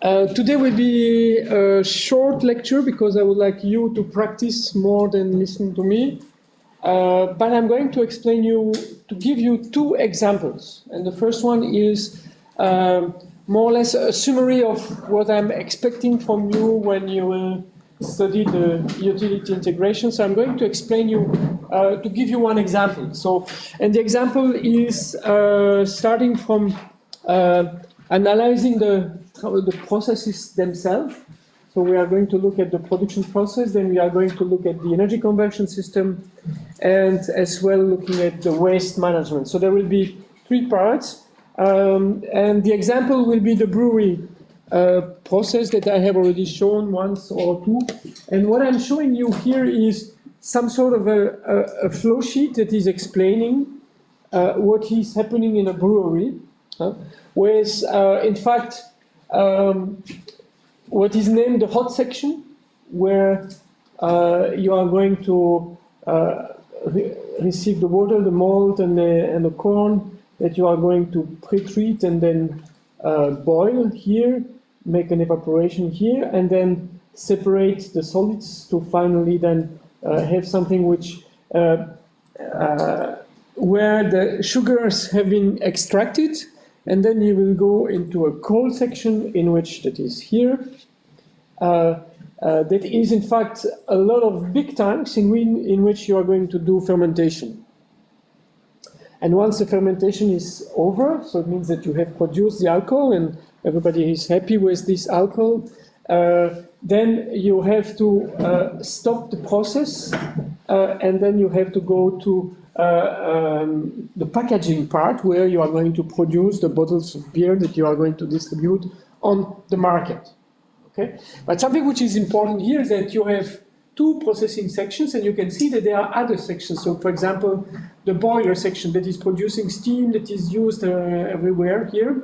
Today will be a short lecture because I would like you to practice more than listen to me. But I'm going to explain to give you two examples. And the first one is more or less a summary of what I'm expecting from you when you will study the utility integration. So I'm going to explain you, to give you one example. And the example is starting from analyzing the processes themselves. So we are going to look at the production process, then we are going to look at the energy conversion system, and as well looking at the waste management. So there will be three parts, and the example will be the brewery process that I have already shown once or two. And what I'm showing you here is some sort of a flow sheet that is explaining what is happening in a brewery, with, in fact, what is named the hot section, where you are going to receive the water, the malt, and the corn that you are going to pre-treat and then boil here, make an evaporation here, and then separate the solids to finally then have something which where the sugars have been extracted. And then you will go into a cold section in which that is here. That is in fact a lot of big tanks in which you are going to do fermentation. And once the fermentation is over, so it means that you have produced the alcohol and everybody is happy with this alcohol, then you have to stop the process and then you have to go to the packaging part where you are going to produce the bottles of beer that you are going to distribute on the market. Okay? But something which is important here is that you have two processing sections, and you can see that there are other sections. So, for example, the boiler section that is producing steam that is used everywhere here.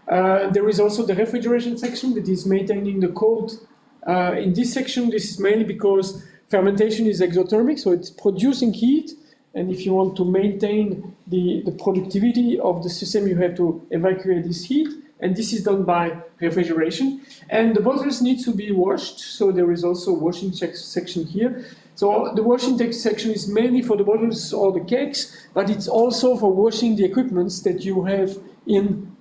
There is also the refrigeration section that is maintaining the cold. In this section, this is mainly because fermentation is exothermic, so it's producing heat. And if you want to maintain the productivity of the system, you have to evacuate this heat. And this is done by refrigeration. And the bottles need to be washed. So there is also a washing section here. So the washing section is mainly for the bottles or the kegs, but it's also for washing the equipments that you have in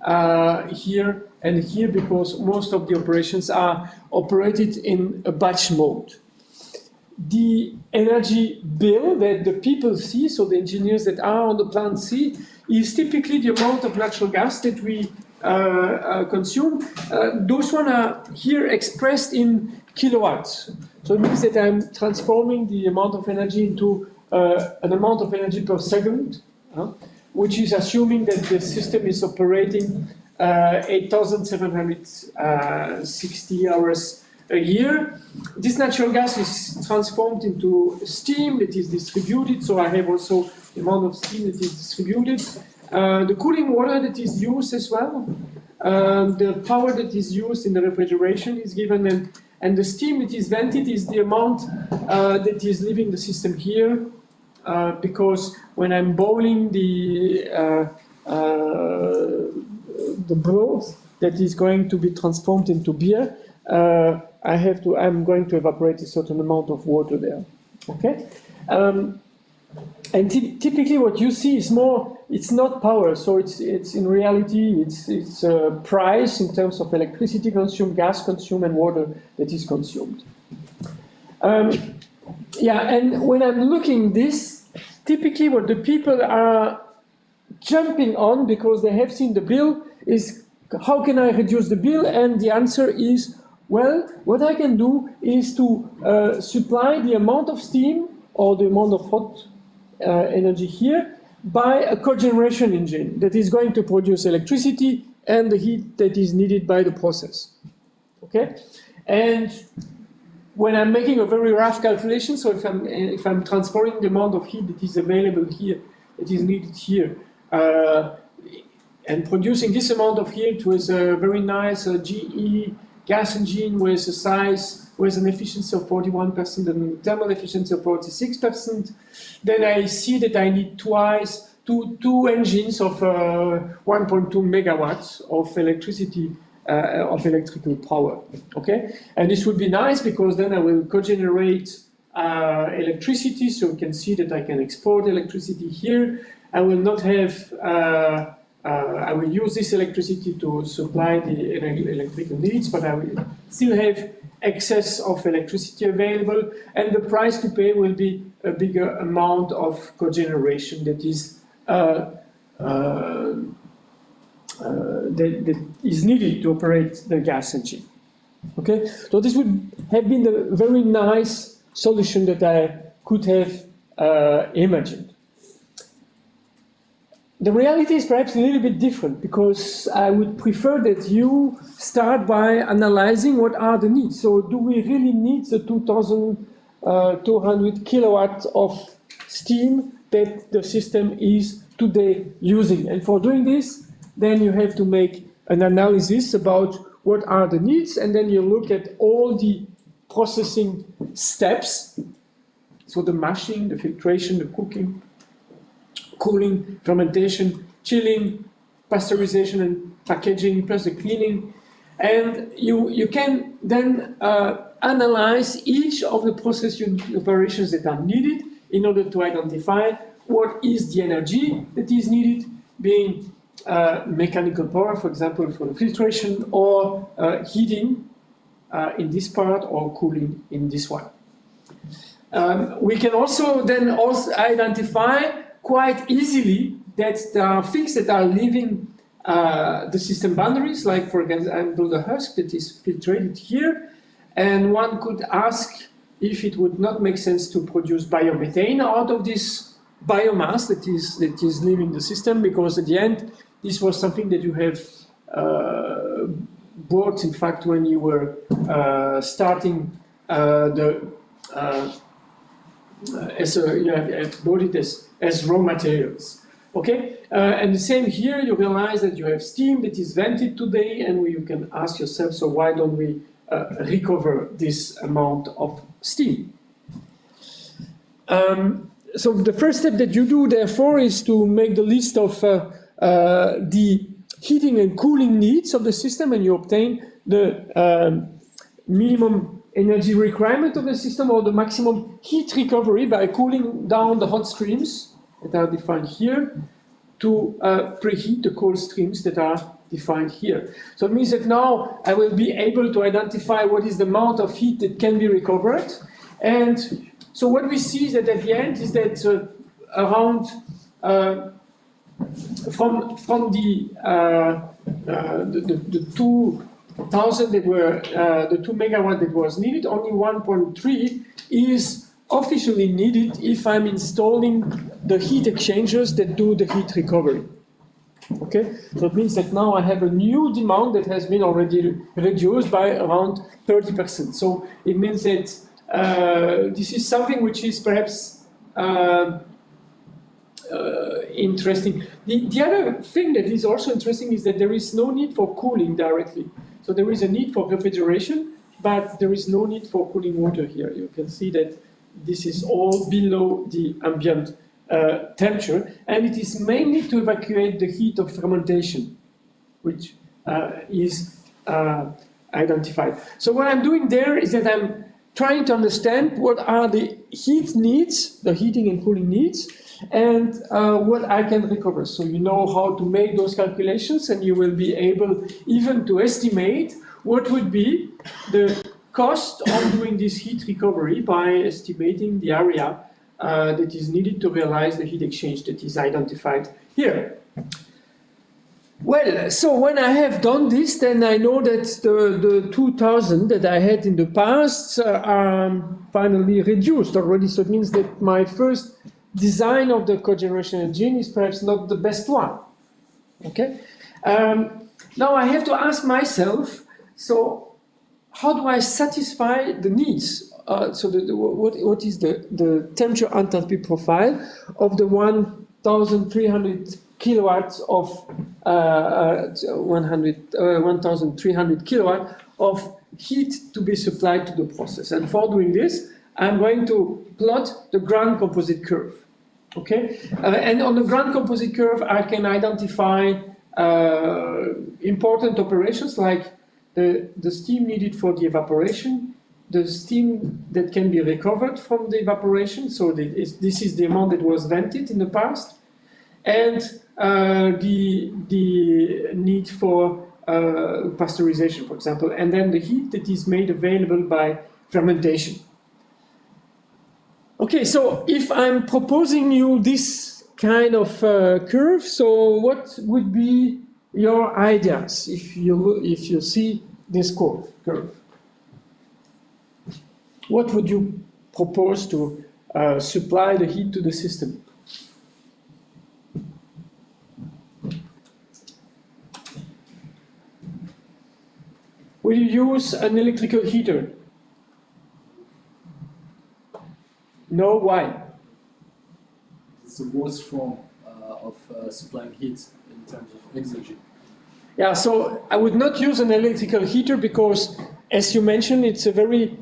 here and here, because most of the operations are operated in a batch mode. The energy bill that the people see, so the engineers that are on the plant see, is typically the amount of natural gas that we consume. Those ones are here expressed in kilowatts. So it means that I'm transforming the amount of energy into an amount of energy per second, which is assuming that the system is operating 8,760 hours a year. This natural gas is transformed into steam that is distributed, so I have also the amount of steam that is distributed. The cooling water that is used as well, the power that is used in the refrigeration is given, and the steam that is vented is the amount that is leaving the system here, because when I'm boiling the broth that is going to be transformed into beer, I'm going to evaporate a certain amount of water there. Okay? And typically what you see is more, it's not power, so it's in reality, it's a price in terms of electricity consumed, gas consumed, and water that is consumed. Yeah, and when I'm looking this, typically what the people are jumping on, because they have seen the bill, is how can I reduce the bill? And the answer is, well, what I can do is to supply the amount of steam or the amount of hot energy here by a cogeneration engine that is going to produce electricity and the heat that is needed by the process. Okay? And when I'm making a very rough calculation, so if I'm transferring the amount of heat that is available here, that is needed here, and producing this amount of heat with a very nice GE gas engine with a size, with an efficiency of 41% and thermal efficiency of 46%, then I see that I need two engines of 1.2 megawatts of electricity of electrical power. Okay, and this would be nice because then I will cogenerate electricity, so you can see that I can export electricity here. I will not have. I will use this electricity to supply the electrical needs, but I will still have excess of electricity available, and the price to pay will be a bigger amount of cogeneration that is needed to operate the gas engine. Okay, so this would have been a very nice solution that I could have imagined. The reality is perhaps a little bit different, because I would prefer that you start by analyzing what are the needs. So do we really need the 2,200 kilowatts of steam that the system is today using? And for doing this, then you have to make an analysis about what are the needs, and then you look at all the processing steps. So the mashing, the filtration, the cooking, cooling, fermentation, chilling, pasteurization and packaging, plus the cleaning. And you can then analyze each of the process operations that are needed in order to identify what is the energy that is needed, being mechanical power, for example, for the filtration, or heating in this part, or cooling in this one. We can also then identify quite easily that there are things that are leaving the system boundaries, like for example the husk that is filtrated here, and one could ask if it would not make sense to produce biomethane out of this biomass that is leaving the system, because at the end this was something that you have bought, in fact, when you were starting you have bought it as raw materials. Okay, and the same here, you realize that you have steam that is vented today, and you can ask yourself, so why don't we recover this amount of steam? So the first step that you do, therefore, is to make the list of the heating and cooling needs of the system, and you obtain the minimum energy requirement of the system, or the maximum heat recovery, by cooling down the hot streams that are defined here to preheat the cold streams that are defined here. So it means that now I will be able to identify what is the amount of heat that can be recovered. And so what we see is that at the end is that around from the 2,000 that were the 2 megawatt that was needed, only 1.3 is officially needed if I'm installing the heat exchangers that do the heat recovery. Okay, so it means that now I have a new demand that has been already reduced by around 30%. So it means that this is something which is perhaps interesting. The other thing that is also interesting is that there is no need for cooling directly. So there is a need for refrigeration, but there is no need for cooling water here. You can see that this is all below the ambient temperature, and it is mainly to evacuate the heat of fermentation, which is identified. So what I'm doing there is that I'm trying to understand what are the heat needs, the heating and cooling needs, and what I can recover. So you know how to make those calculations, and you will be able even to estimate what would be the cost of doing this heat recovery by estimating the area that is needed to realize the heat exchange that is identified here. Well, so when I have done this, then I know that the 2,000 that I had in the past are finally reduced already. So it means that my first design of the cogeneration engine is perhaps not the best one. Okay. Now I have to ask myself, so how do I satisfy the needs? So what is the temperature enthalpy profile of the 1,300 kilowatts of 1,300 kilowatt of heat to be supplied to the process? And for doing this, I'm going to plot the ground composite curve. Okay, and on the ground composite curve, I can identify important operations like the steam needed for the evaporation, the steam that can be recovered from the evaporation, so this is the amount that was vented in the past, and the need for pasteurization, for example, and then the heat that is made available by fermentation. Okay, so if I'm proposing you this kind of curve, so what would be your ideas if you see this curve? What would you propose to supply the heat to the system? Will you use an electrical heater? No, why? It's the worst form of supplying heat in terms of exergy. Yeah, so I would not use an electrical heater because, as you mentioned, it's a very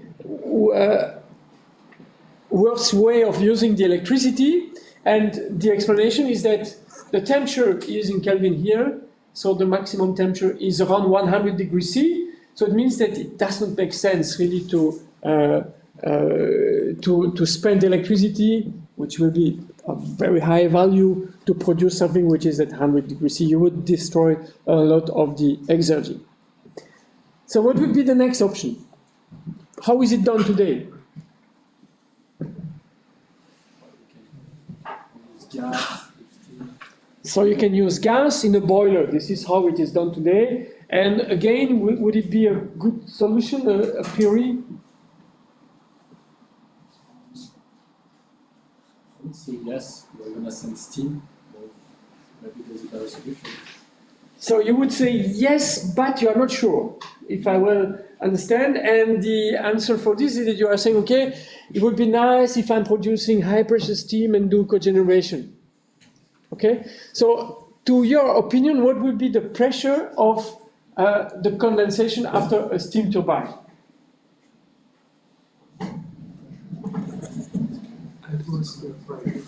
worse way of using the electricity. And the explanation is that the temperature is in Kelvin here, so the maximum temperature is around 100 degrees C. So it means that it doesn't make sense really to spend electricity, which will be of very high value, to produce something which is at 100 degrees C. You would destroy a lot of the exergy. So what would be the next option? How is it done today? So you can use gas in a boiler. This is how it is done today. And again, would it be a good solution, a priori? I would say yes, we're going to send steam, but maybe there's a better solution. So you would say yes, but you are not sure, if I will understand. And the answer for this is that you are saying, okay, it would be nice if I'm producing high pressure steam and do cogeneration. Okay, so to your opinion, what would be the pressure of the condensation after a steam turbine? Atmosphere pressure.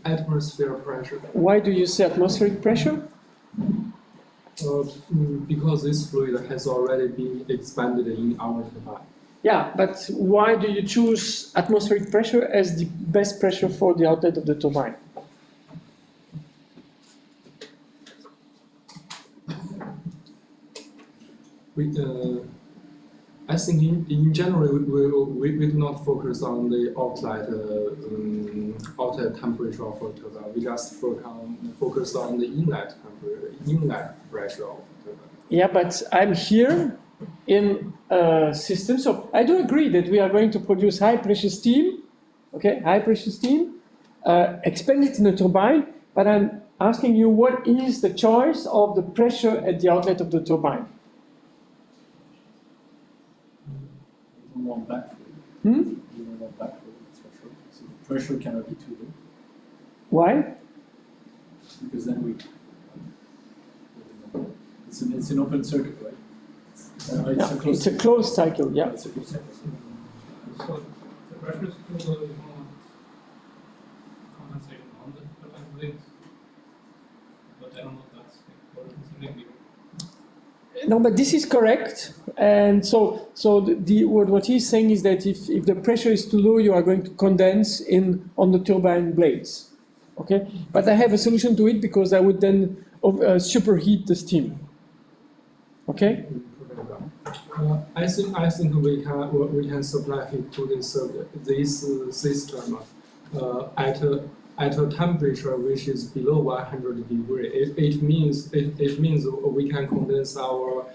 Atmosphere pressure. Why do you say atmospheric pressure? Because this fluid has already been expanded in our turbine. Yeah, but why do you choose atmospheric pressure as the best pressure for the outlet of the turbine? I think in general we do not focus on the outlet temperature of a turbine. We just focus on the inlet pressure of the turbine. Yeah, but I'm here in a system, so I do agree that we are going to produce high pressure steam, okay, high pressure steam, expand it in a turbine, but I'm asking you what is the choice of the pressure at the outlet of the turbine? We don't want backflow. We don't want backflow, that's for sure. So the pressure cannot be too low. Why? Because then it's an open circuit, right? It's a closed cycle, yeah. It's a closed cycle. So the pressure is too low, you want compensation on the turbine blades, but I don't know if that's important. No, but this is correct. And so what he's saying is that if the pressure is too low, you are going to condense on the turbine blades. Okay, but I have a solution to it because I would then superheat the steam. Okay. I think we can supply heat to this system at a temperature which is below 100 degrees. It means we can condense our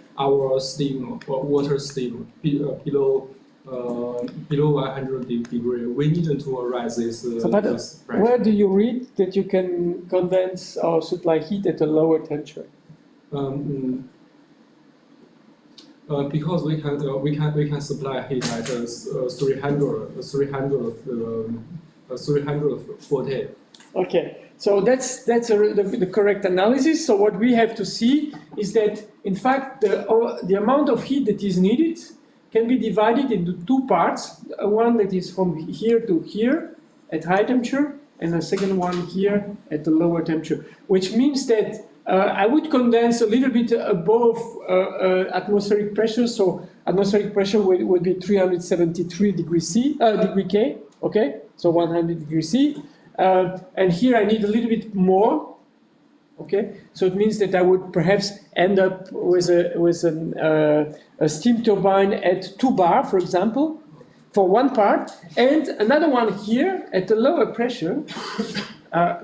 steam or water steam below 100 degrees. We need to rise this. This pressure. Where do you read that you can condense or supply heat at a lower temperature? Because we can supply heat at 340. Okay, so that's the correct analysis. So what we have to see is that in fact the amount of heat that is needed can be divided into two parts. One that is from here to here at high temperature, and the second one here at the lower temperature. Which means that I would condense a little bit above atmospheric pressure. So atmospheric pressure would be 373 degrees degree K. Okay, so 100 degrees C. And here I need a little bit more. Okay, so it means that I would perhaps end up with a steam turbine at 2 bar, for example, for one part, and another one here at a lower pressure,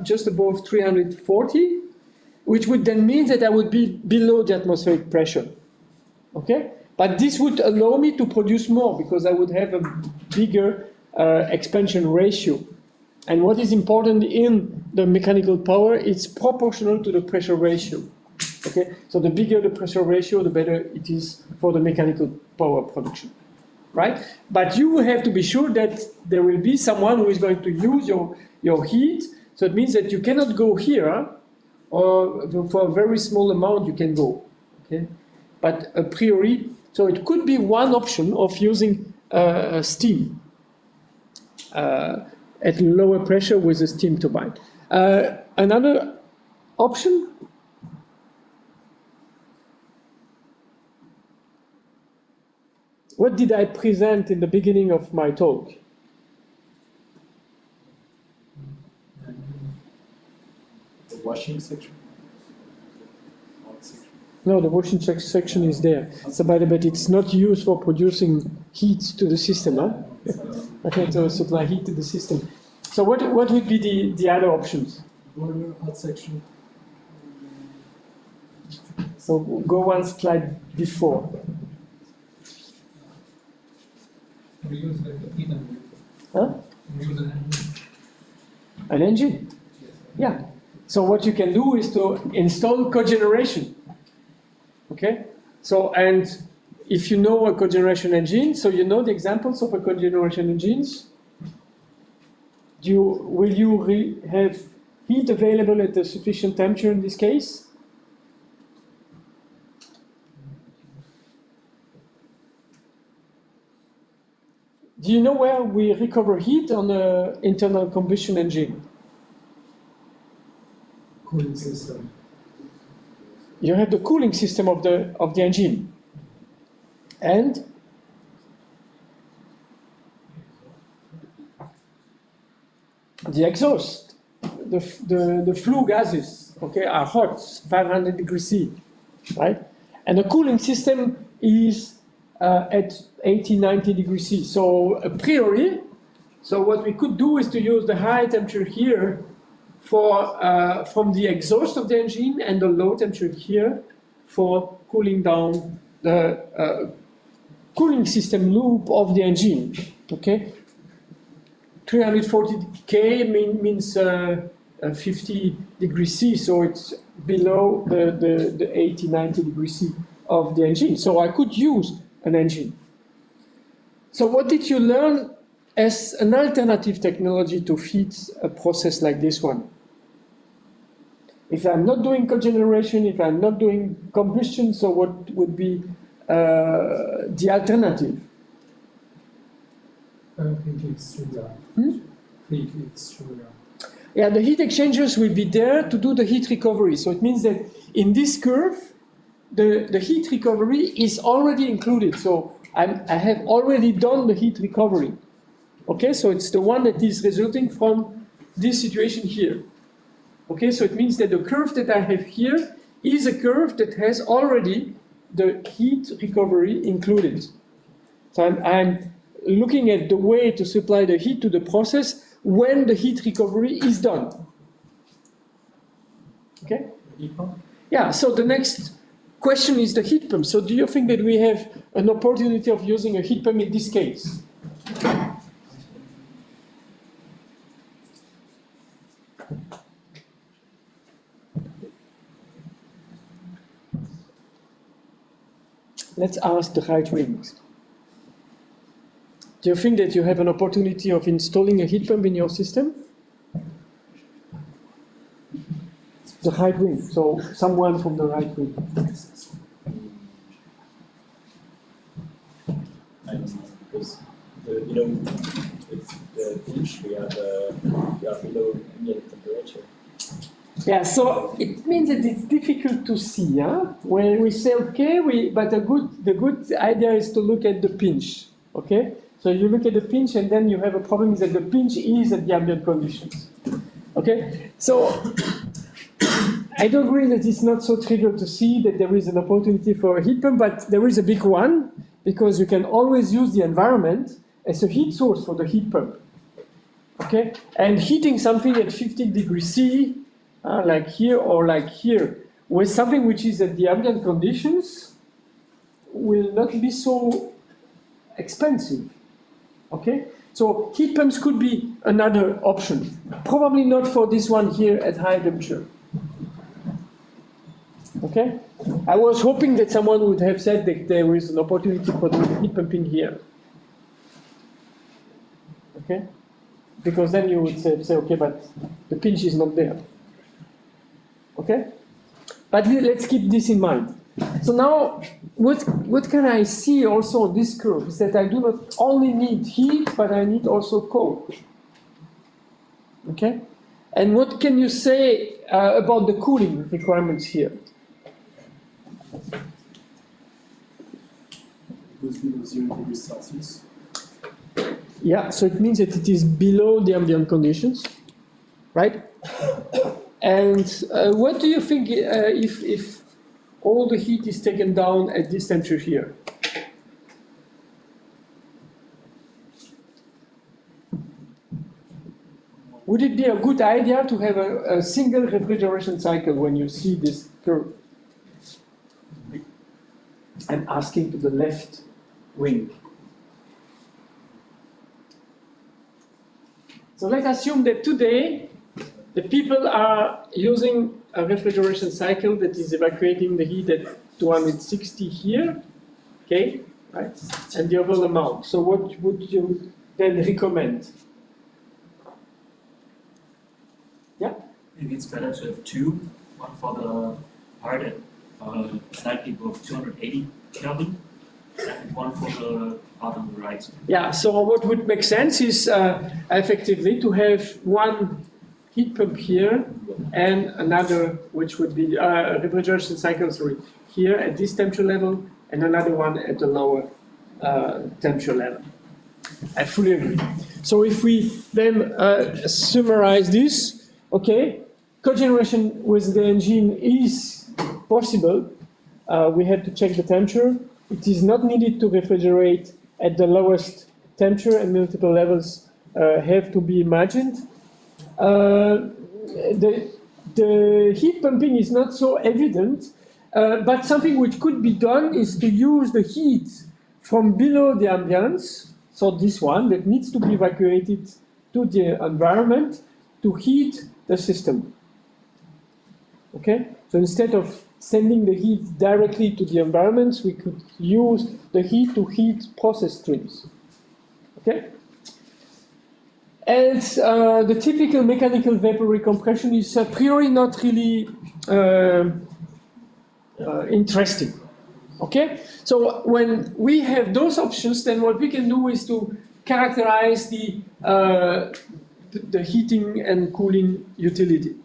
just above 340, which would then mean that I would be below the atmospheric pressure. Okay, but this would allow me to produce more because I would have a bigger expansion ratio. And what is important in the mechanical power, it's proportional to the pressure ratio. Okay, so the bigger the pressure ratio, the better it is for the mechanical power production, right? But you have to be sure that there will be someone who is going to use your heat. So it means that you cannot go here, or for a very small amount you can go. Okay, but a priori, so it could be one option of using steam. At lower pressure with a steam turbine. Another option, what did I present in the beginning of my talk? The washing section? No, the washing section is there. So, but it's not used for producing heat to the system, huh? Okay, to supply heat to the system. So what would be the other options? Boiler, hot section. So go one slide before. We use like a heat engine. Huh? We use an engine. An engine? Yeah. So what you can do is to install cogeneration. Okay? So, and if you know a cogeneration engine, so you know the examples of a cogeneration engines, will you have heat available at a sufficient temperature in this case? Do you know where we recover heat on an internal combustion engine? Cooling system. You have the cooling system of the engine. And the exhaust, the flue gases, okay, are hot, 500 degrees C, right? And the cooling system is at 80, 90 degrees C. So a priori, so what we could do is to use the high temperature here for from the exhaust of the engine and the low temperature here for cooling down the cooling system loop of the engine. Okay, 340 K means 50 degrees C, so it's below the 80, 90 degrees C of the engine. So I could use an engine. So what did you learn as an alternative technology to feed a process like this one? If I'm not doing cogeneration, if I'm not doing combustion, so what would be the alternative? Heat exchanger. Heat exchanger. Yeah, the heat exchangers will be there to do the heat recovery. So it means that in this curve, the heat recovery is already included. So I have already done the heat recovery. Okay, so it's the one that is resulting from this situation here. Okay, so it means that the curve that I have here is a curve that has already the heat recovery included. So I'm looking at the way to supply the heat to the process when the heat recovery is done. Okay? Heat pump? Yeah, so the next question is the heat pump. So do you think that we have an opportunity of using a heat pump in this case? Let's ask the right wings. Do you think that you have an opportunity of installing a heat pump in your system? The right wing, so someone from the right wing. I don't know, because it's the beach, we are below ambient temperature. Yeah, so it means that it's difficult to see, huh? When we say okay, but the good idea is to look at the pinch, okay? So you look at the pinch and then you have a problem is that the pinch is at the ambient conditions, okay? So I do agree that it's not so trivial to see that there is an opportunity for a heat pump, but there is a big one because you can always use the environment as a heat source for the heat pump, okay? And heating something at 15 degrees C, like here or like here, with something which is at the ambient conditions, will not be so expensive, okay? So heat pumps could be another option. Probably not for this one here at high temperature. Okay? I was hoping that someone would have said that there is an opportunity for doing heat pumping here. Okay? Because then you would say, okay, but the pinch is not there. Okay? But let's keep this in mind. So now, what can I see also on this curve is that I do not only need heat, but I need also cold. Okay? And what can you say about the cooling requirements here? It goes below 0 degrees Celsius. Yeah, so it means that it is below the ambient conditions, right? And what do you think if all the heat is taken down at this temperature here? Would it be a good idea to have a single refrigeration cycle when you see this curve? I'm asking to the left wing. So let's assume that today the people are using a refrigeration cycle that is evacuating the heat at 260 here, okay, right? And the overall amount. So what would you then recommend? Yeah? Maybe it's better to have two, one for the part at slightly above 280 Kelvin, and one for the part on the right. Yeah, so what would make sense is effectively to have one heat pump here and another, which would be a refrigeration cycle, sorry, here at this temperature level and another one at the lower temperature level. I fully agree. So if we then summarize this, okay, cogeneration with the engine is possible. We have to check the temperature. It is not needed to refrigerate at the lowest temperature, and multiple levels have to be imagined. The heat pumping is not so evident, but something which could be done is to use the heat from below the ambience, so this one that needs to be evacuated to the environment to heat the system. Okay, so instead of sending the heat directly to the environments, we could use the heat to heat process streams. Okay? And the typical mechanical vapor recompression is a priori not really interesting. Okay? So when we have those options, then what we can do is to characterize the heating and cooling utility.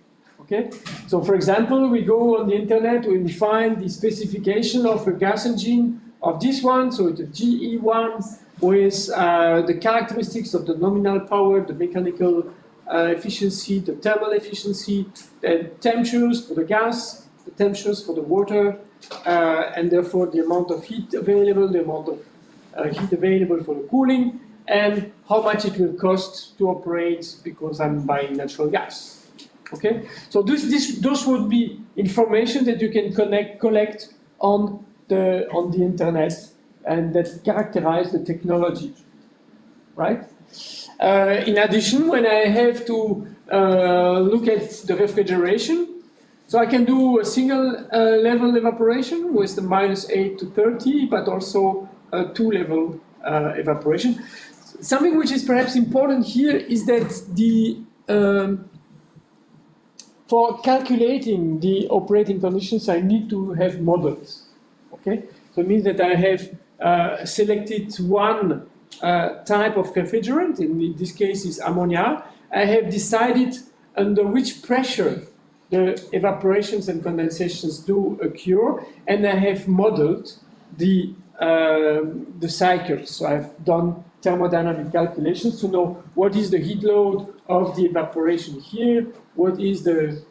Okay? So for example, we go on the internet and we find the specification of a gas engine of this one, so it's a GE1 with the characteristics of the nominal power, the mechanical efficiency, the thermal efficiency, the temperatures for the gas, the temperatures for the water, and therefore the amount of heat available, the amount of heat available for the cooling, and how much it will cost to operate because I'm buying natural gas. Okay, so those would be information that you can collect on the internet and that characterize the technology, right? In addition, when I have to look at the refrigeration, so I can do a single level evaporation with the -8 to 30, but also a two-level evaporation. Something which is perhaps important here is that for calculating the operating conditions, I need to have models. Okay, so it means that I have selected one type of refrigerant. In this case, is ammonia. I have decided under which pressure the evaporations and condensations do occur, and I have modeled the cycle. So I've done thermodynamic calculations to know what is the heat load of the evaporation here, what is the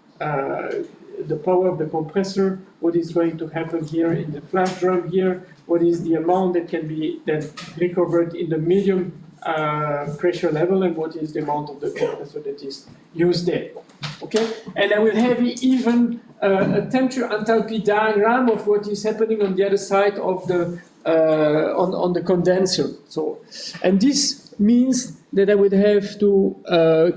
power of the compressor, what is going to happen here in the flash drum here, what is the amount that can be then recovered in the medium pressure level, and what is the amount of the compressor that is used there. Okay, and I will have even a temperature enthalpy diagram of what is happening on the other side of the on the condenser. So, and this means that I would have to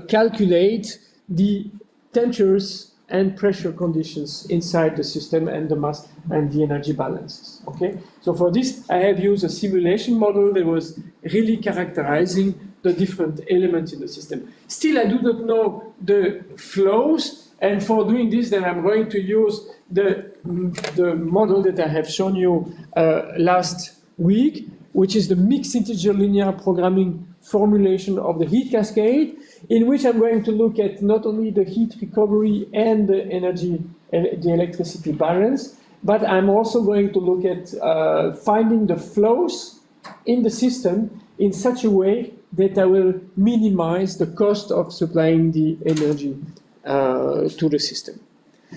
calculate the temperatures and pressure conditions inside the system and the mass and the energy balances. Okay, so for this I have used a simulation model that was really characterizing the different elements in the system. Still, I do not know the flows, and for doing this, then I'm going to use the model that I have shown you last week, which is the mixed integer linear programming formulation of the heat cascade, in which I'm going to look at not only the heat recovery and the energy and the electricity balance, but I'm also going to look at finding the flows in the system in such a way that I will minimize the cost of supplying the energy to the system.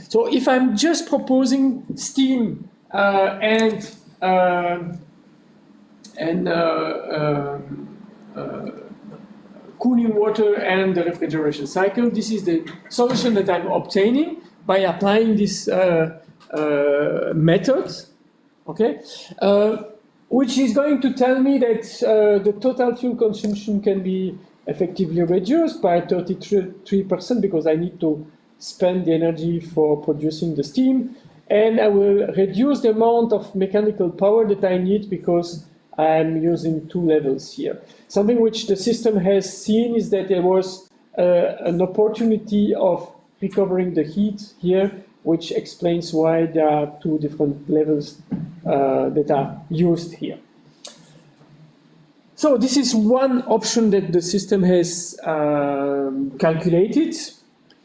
So if I'm just proposing steam and cooling water and the refrigeration cycle, this is the solution that I'm obtaining by applying this method, okay? Which is going to tell me that the total fuel consumption can be effectively reduced by 33% because I need to spend the energy for producing the steam, and I will reduce the amount of mechanical power that I need because I'm using two levels here. Something which the system has seen is that there was an opportunity of recovering the heat here, which explains why there are two different levels that are used here. So this is one option that the system has calculated.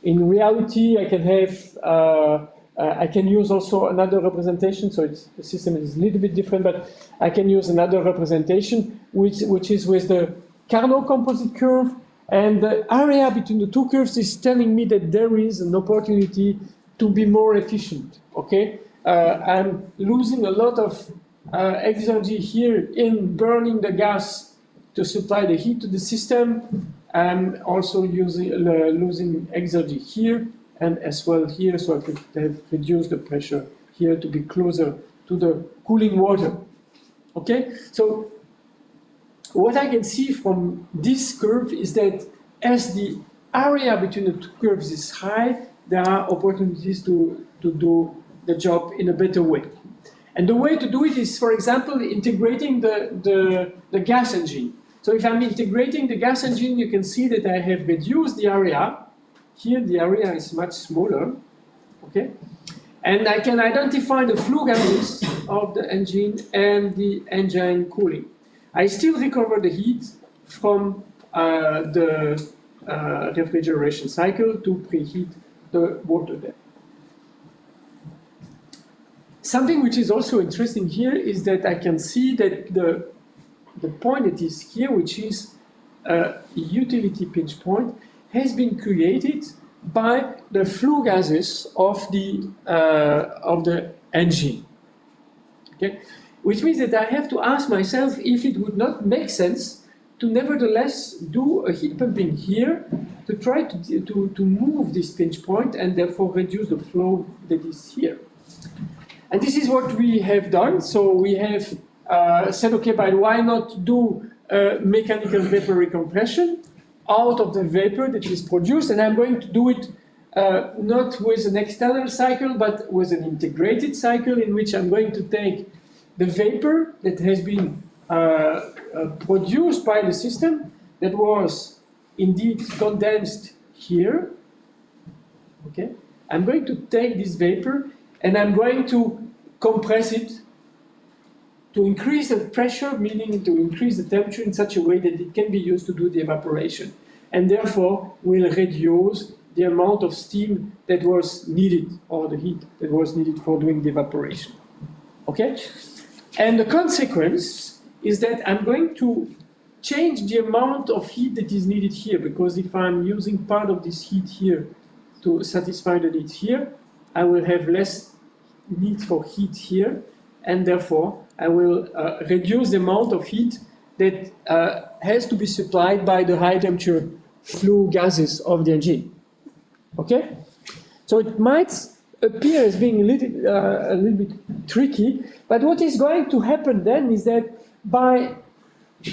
In reality, I can have I can use also another representation. So the system is a little bit different, but I can use another representation, which is with the Carnot composite curve, and the area between the two curves is telling me that there is an opportunity to be more efficient. Okay, I'm losing a lot of exergy here in burning the gas to supply the heat to the system. I'm also losing exergy here and as well here, so I could have reduced the pressure here to be closer to the cooling water. Okay, so what I can see from this curve is that as the area between the two curves is high, there are opportunities to do the job in a better way. And the way to do it is, for example, integrating the gas engine. So if I'm integrating the gas engine, you can see that I have reduced the area. Here the area is much smaller, okay? And I can identify the flue gases of the engine and the engine cooling. I still recover the heat from the refrigeration cycle to preheat the water there. Something which is also interesting here is that I can see that the point that is here, which is a utility pinch point, has been created by the flue gases of the engine. Okay? Which means that I have to ask myself if it would not make sense to nevertheless do a heat pumping here to try to move this pinch point and therefore reduce the flow that is here. And this is what we have done. So we have said, okay, but why not do mechanical vapor recompression out of the vapor that is produced, and I'm going to do it not with an external cycle, but with an integrated cycle in which I'm going to take the vapor that has been produced by the system that was indeed condensed here. Okay, I'm going to take this vapor and I'm going to compress it to increase the pressure, meaning to increase the temperature in such a way that it can be used to do the evaporation, and therefore will reduce the amount of steam that was needed, or the heat that was needed for doing the evaporation. Okay? And the consequence is that I'm going to change the amount of heat that is needed here, because if I'm using part of this heat here to satisfy the needs here, I will have less need for heat here, and therefore I will reduce the amount of heat that has to be supplied by the high temperature flue gases of the engine. Okay? So it might appear as being a little bit tricky, but what is going to happen then is that by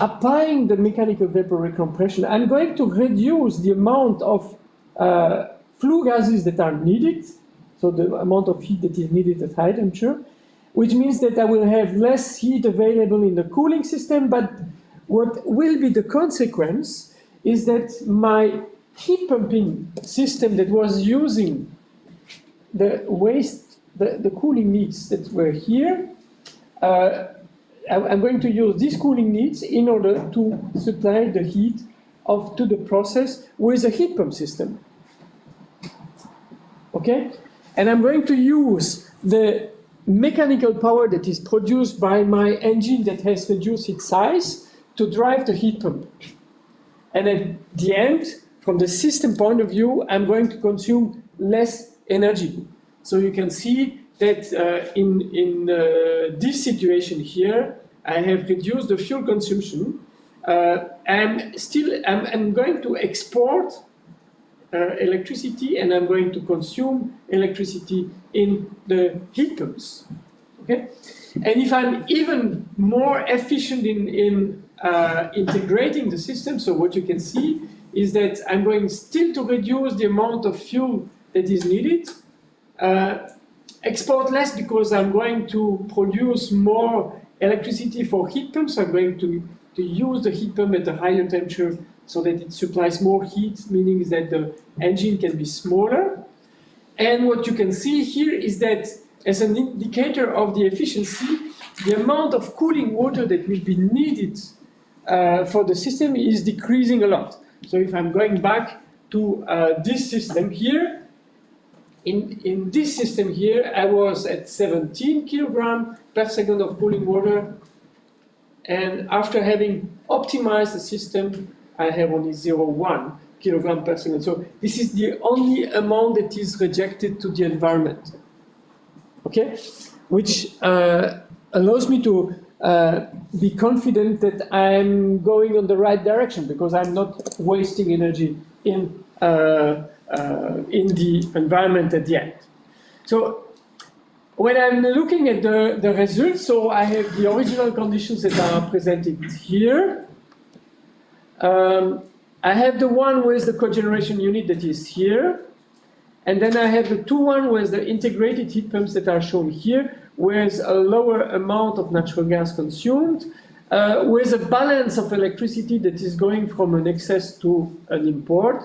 applying the mechanical vapor recompression, I'm going to reduce the amount of flue gases that are needed, so the amount of heat that is needed at high temperature, which means that I will have less heat available in the cooling system, but what will be the consequence is that my heat pumping system that was using the waste, the cooling needs that were here, I'm going to use these cooling needs in order to supply the heat to the process with a heat pump system. Okay? And I'm going to use the mechanical power that is produced by my engine that has reduced its size to drive the heat pump. And at the end, from the system point of view, I'm going to consume less energy. So you can see that in this situation here, I have reduced the fuel consumption. I'm going to export electricity, and I'm going to consume electricity in the heat pumps. Okay? And if I'm even more efficient in integrating the system, so what you can see is that I'm going still to reduce the amount of fuel that is needed, export less because I'm going to produce more electricity for heat pumps. I'm going to use the heat pump at a higher temperature so that it supplies more heat, meaning that the engine can be smaller. And what you can see here is that as an indicator of the efficiency, the amount of cooling water that will be needed for the system is decreasing a lot. So if I'm going back to this system here, in this system here, I was at 17 kilograms per second of cooling water. And after having optimized the system, I have only 0.1 kilogram per second. So this is the only amount that is rejected to the environment. Okay? Which allows me to be confident that I'm going in the right direction because I'm not wasting energy in the environment at the end. So when I'm looking at the results, so I have the original conditions that are presented here. I have the one with the cogeneration unit that is here. And then I have the one with the integrated heat pumps that are shown here, with a lower amount of natural gas consumed, with a balance of electricity that is going from an excess to an import,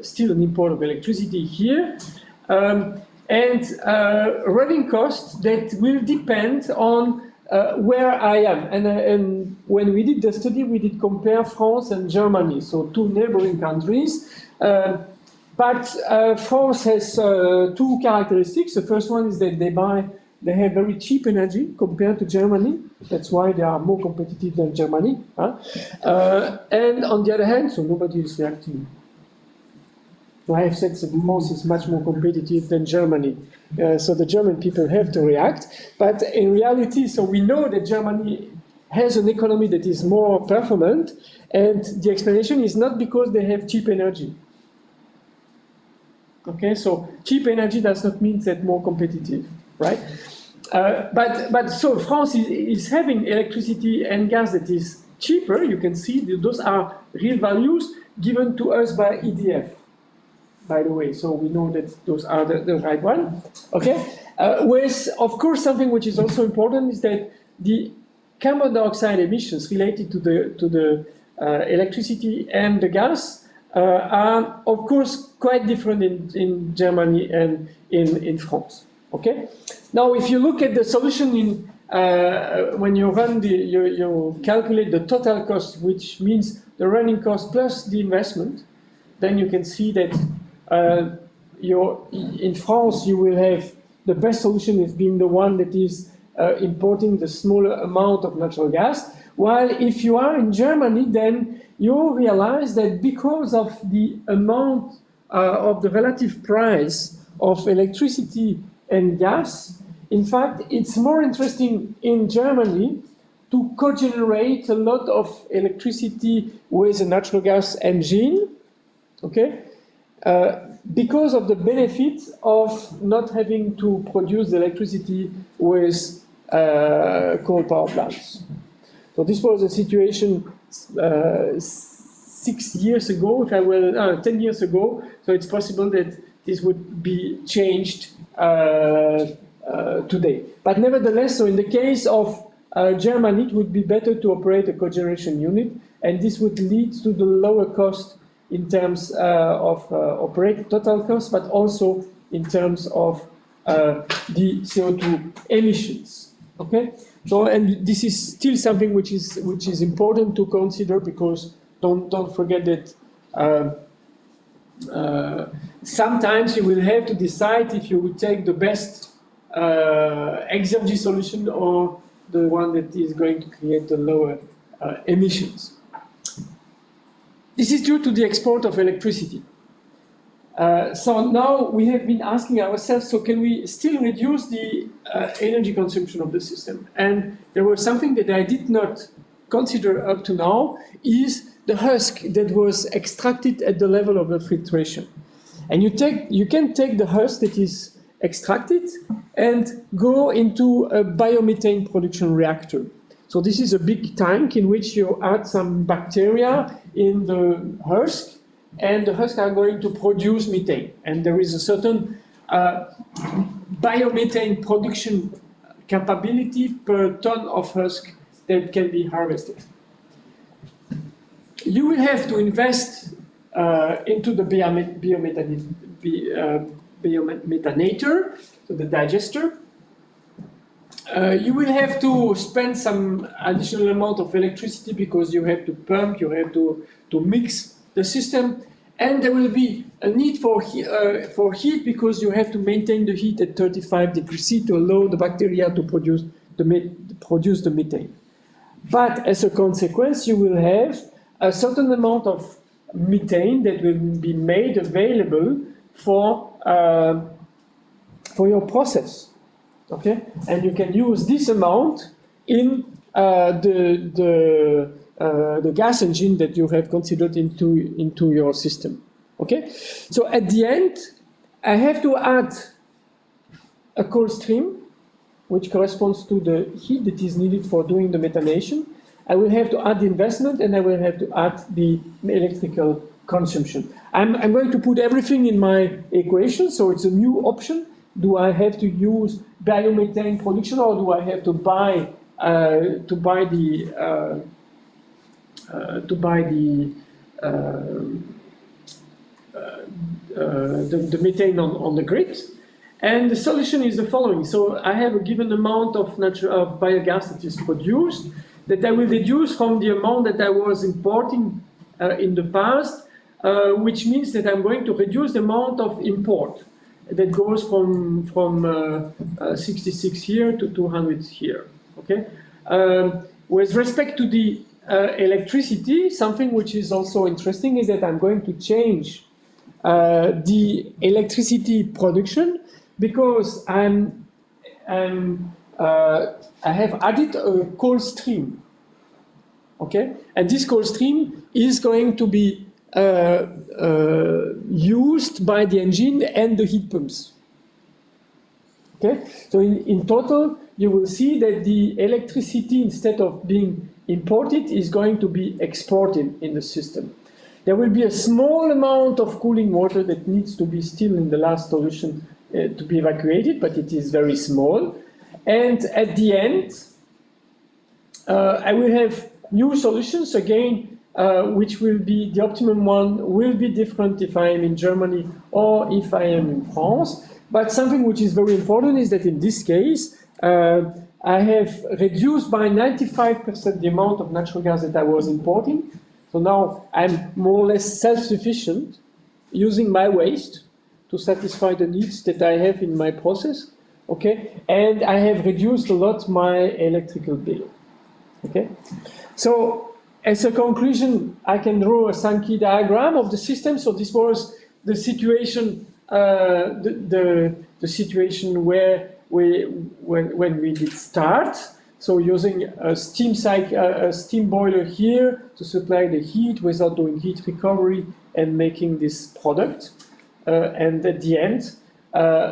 still an import of electricity here. And running costs that will depend on where I am. And when we did the study, we did compare France and Germany, so two neighboring countries. But France has two characteristics. The first one is that they have very cheap energy compared to Germany. That's why they are more competitive than Germany. And on the other hand, so nobody is reacting. So I have said that France is much more competitive than Germany. So the German people have to react. But in reality, so we know that Germany has an economy that is more performant. And the explanation is not because they have cheap energy. Okay, so cheap energy does not mean that more competitive, right? But so France is having electricity and gas that is cheaper. You can see that those are real values given to us by EDF, by the way. So we know that those are the right one. Okay, with of course something which is also important is that the carbon dioxide emissions related to the electricity and the gas are of course quite different in Germany and in France. Okay. Now, if you look at the solution when you run you calculate the total cost, which means the running cost plus the investment, then you can see that in France you will have the best solution is being the one that is importing the smaller amount of natural gas, while if you are in Germany, then you realize that because of the amount of the relative price of electricity and gas, in fact, it's more interesting in Germany to co-generate a lot of electricity with a natural gas engine, okay? Because of the benefit of not having to produce the electricity with coal power plants. So this was a situation 6 years ago, 10 years ago. So it's possible that this would be changed today. But nevertheless, so in the case of Germany, it would be better to operate a cogeneration unit, and this would lead to the lower cost in terms of operating total cost, but also in terms of the CO2 emissions. Okay, so and this is still something which is important to consider, because don't forget that sometimes you will have to decide if you will take the best exergy solution or the one that is going to create the lower emissions. This is due to the export of electricity. So now we have been asking ourselves, so can we still reduce the energy consumption of the system? And there was something that I did not consider up to now, is the husk that was extracted at the level of the filtration. And you can take the husk that is extracted and go into a biomethane production reactor. So this is a big tank in which you add some bacteria in the husk, and the husks are going to produce methane. And there is a certain biomethane production capability per ton of husk that can be harvested. You will have to invest into the biomethanator, so the digester. You will have to spend some additional amount of electricity because you have to pump, you have to mix the system, and there will be a need for heat because you have to maintain the heat at 35 degrees C to allow the bacteria to produce the methane. But as a consequence, you will have a certain amount of methane that will be made available for your process. Okay, and you can use this amount in the gas engine that you have considered into your system. Okay, so at the end, I have to add a cold stream, which corresponds to the heat that is needed for doing the methanation. I will have to add the investment, and I will have to add the electrical consumption. I'm going to put everything in my equation, so it's a new option. Do I have to use biomethane production, or do I have to buy the methane on the grid? And the solution is the following. So I have a given amount of biogas that is produced that I will deduce from the amount that I was importing in the past, which means that I'm going to reduce the amount of import that goes from 66 here to 200 here. Okay. With respect to the electricity, something which is also interesting is that I'm going to change the electricity production, because I have added a cold stream. Okay, and this cold stream is going to be used by the engine and the heat pumps. Okay, so in total, you will see that the electricity, instead of being imported, is going to be exported in the system. There will be a small amount of cooling water that needs to be still in the last solution to be evacuated, but it is very small. And at the end, I will have new solutions again, which will be the optimum one, will be different if I am in Germany or if I am in France. But something which is very important is that in this case, I have reduced by 95% the amount of natural gas that I was importing. So now I'm more or less self-sufficient using my waste to satisfy the needs that I have in my process, okay? And I have reduced a lot my electrical bill, okay? So as a conclusion, I can draw a Sankey diagram of the system. So this was the situation, the situation where when we did start. So using a steam cycle, a steam boiler here to supply the heat without doing heat recovery and making this product. And at the end,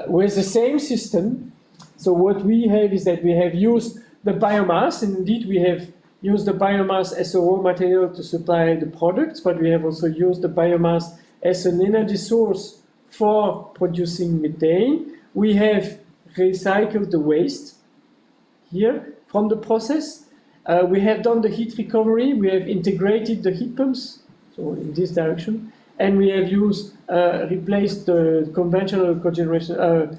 with the same system, so what we have is that we have used the biomass, and indeed we have used the biomass as a raw material to supply the products, but we have also used the biomass as an energy source for producing methane. We have recycled the waste here from the process. We have done the heat recovery. We have integrated the heat pumps, so in this direction, and we have replaced the conventional cogeneration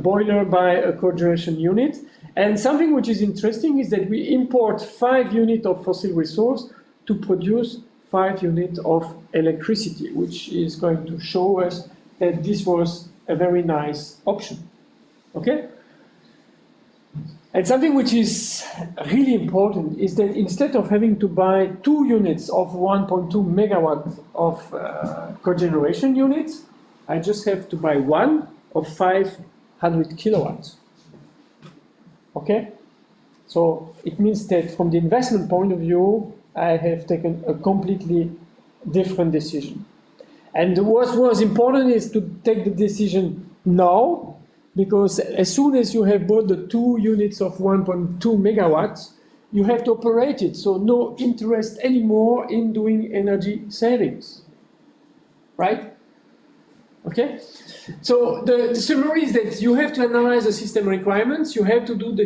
boiler by a cogeneration unit. And something which is interesting is that we import 5 units of fossil resource to produce 5 units of electricity, which is going to show us that this was a very nice option. Okay? And something which is really important is that instead of having to buy 2 units of 1.2 megawatt of cogeneration units, I just have to buy 1 of 500 kilowatts. Okay? So it means that from the investment point of view, I have taken a completely different decision. And what was important is to take the decision now, because as soon as you have bought the 2 units of 1.2 megawatts, you have to operate it. So no interest anymore in doing energy savings, right? Okay? So the summary is that you have to analyze the system requirements, you have to do the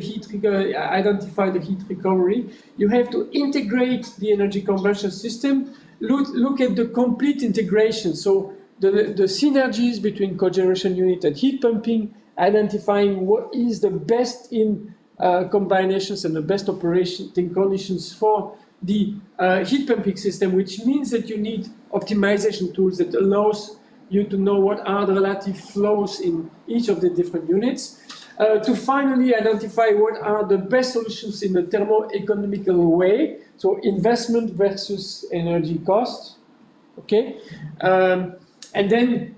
identify the heat recovery, you have to integrate the energy conversion system, look at the complete integration, so the synergies between cogeneration unit and heat pumping, identifying what is the best in combinations and the best operating conditions for the heat pumping system, which means that you need optimization tools that allows you to know what are the relative flows in each of the different units, to finally identify what are the best solutions in a thermo-economical way, so investment versus energy cost, okay? And then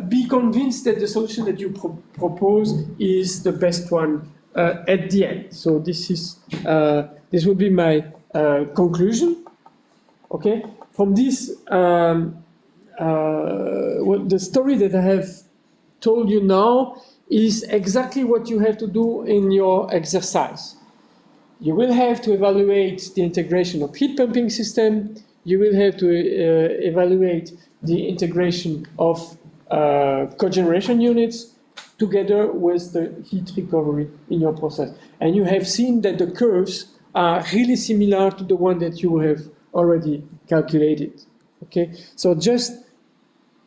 be convinced that the solution that you propose is the best one at the end. So this would be my conclusion, okay? From this, the story that I have told you now is exactly what you have to do in your exercise. You will have to evaluate the integration of heat pumping system. You will have to evaluate the integration of cogeneration units together with the heat recovery in your process. And you have seen that the curves are really similar to the one that you have already calculated. Okay, so just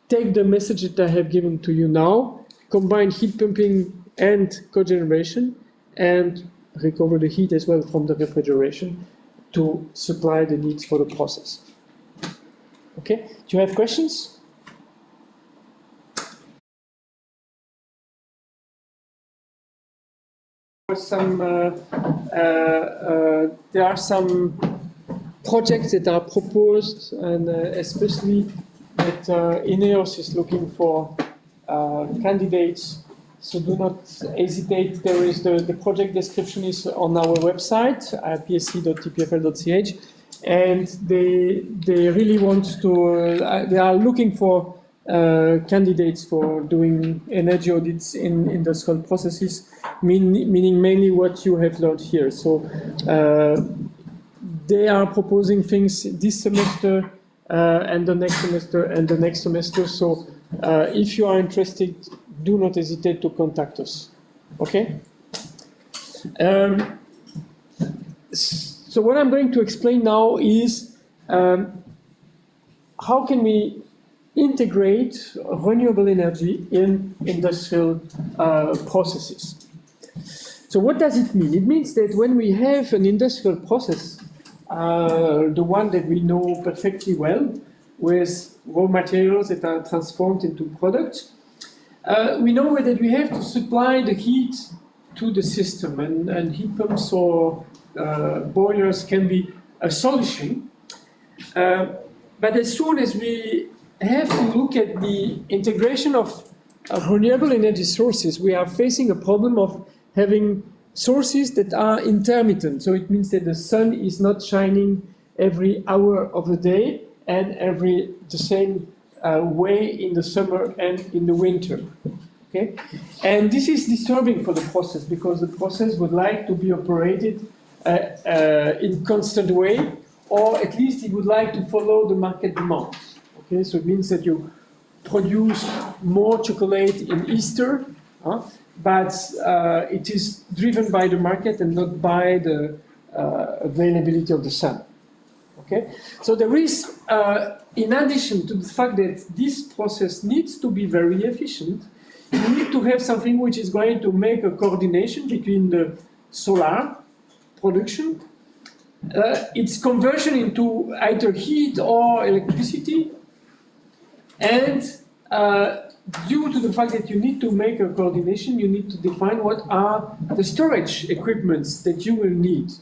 take the message that I have given to you now, combine heat pumping and cogeneration, and recover the heat as well from the refrigeration to supply the needs for the process. Okay, do you have questions? There are some projects that are proposed, and especially that INEOS is looking for candidates, so do not hesitate. There is the project description is on our website, psc.tpfl.ch, and they really want to, they are looking for candidates for doing energy audits in industrial processes, meaning mainly what you have learned here. So they are proposing things this semester, and the next semester, and the next semester. So if you are interested, do not hesitate to contact us. Okay? So what I'm going to explain now is how can we integrate renewable energy in industrial processes. So what does it mean? It means that when we have an industrial process, the one that we know perfectly well, with raw materials that are transformed into products. We know that we have to supply the heat to the system, and heat pumps or boilers can be a solution. But as soon as we have to look at the integration of renewable energy sources, we are facing a problem of having sources that are intermittent. So it means that the sun is not shining every hour of the day and the same way in the summer and in the winter. Okay? And this is disturbing for the process because the process would like to be operated in constant way, or at least it would like to follow the market demands. Okay? So it means that you produce more chocolate in Easter, but it is driven by the market and not by the availability of the sun. Okay? So there is, in addition to the fact that this process needs to be very efficient, you need to have something which is going to make a coordination between the solar production, its conversion into either heat or electricity, and due to the fact that you need to make a coordination, you need to define what are the storage equipments that you will need.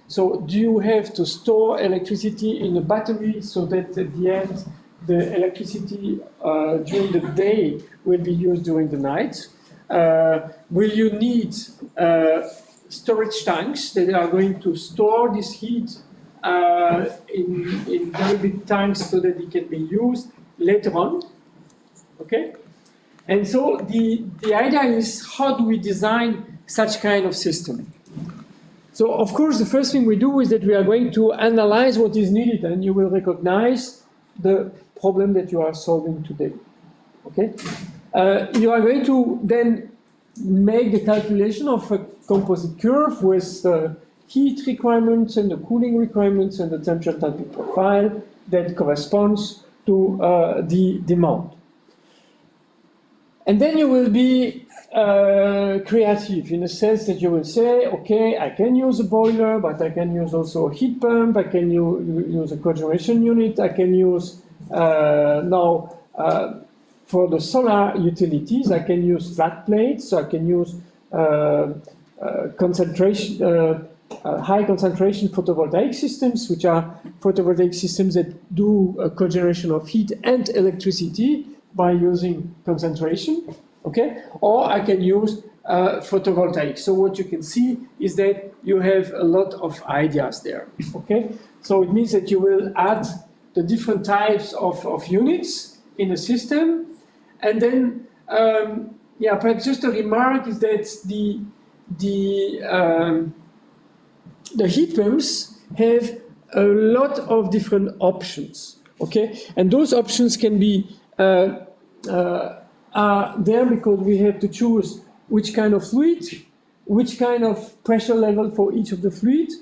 So do you have to store electricity in a battery so that at the end the electricity during the day will be used during the night? Will you need storage tanks that are going to store this heat in very big tanks so that it can be used later on? Okay? And so the idea is, how do we design such kind of system? So of course the first thing we do is that we are going to analyze what is needed, and you will recognize the problem that you are solving today. Okay? You are going to then make the calculation of a composite curve with the heat requirements and the cooling requirements and the temperature enthalpy profile that corresponds to the demand. And then you will be creative in the sense that you will say, okay, I can use a boiler, but I can use also a heat pump, I can use a cogeneration unit, I can use now for the solar utilities, I can use flat plates, so I can use concentration, high concentration photovoltaic systems, which are photovoltaic systems that do a cogeneration of heat and electricity by using concentration, okay? Or I can use photovoltaic. So what you can see is that you have a lot of ideas there, okay? So it means that you will add the different types of units in a system, and then, yeah, perhaps just a remark is that the heat pumps have a lot of different options, okay? And those options can be are there because we have to choose which kind of fluid, which kind of pressure level for each of the fluid,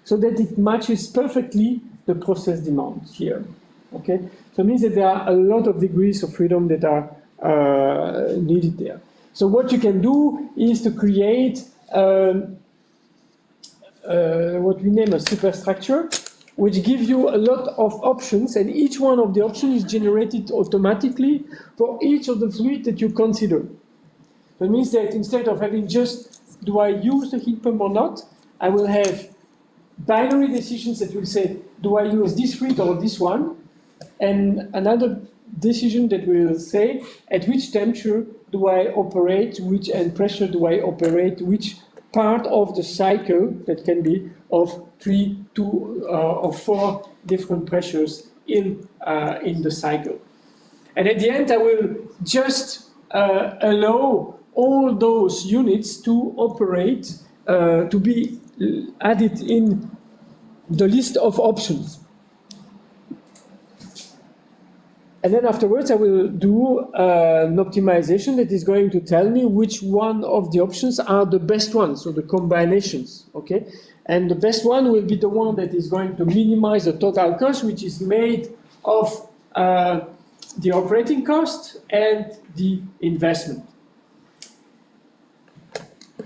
so that it matches perfectly the process demands here, okay? So it means that there are a lot of degrees of freedom that are needed there. So what you can do is to create what we name a superstructure, which gives you a lot of options, and each one of the options is generated automatically for each of the fluid that you consider. That means that instead of having just, do I use the heat pump or not, I will have binary decisions that will say, do I use this fluid or this one? And another decision that will say, at which temperature do I operate, which and pressure do I operate, which part of the cycle that can be of 3, 2, or 4 different pressures in the cycle. And at the end, I will just allow all those units to operate, to be added in the list of options. And then afterwards, I will do an optimization that is going to tell me which one of the options are the best ones, so the combinations, okay? And the best one will be the one that is going to minimize the total cost, which is made of the operating cost and the investment.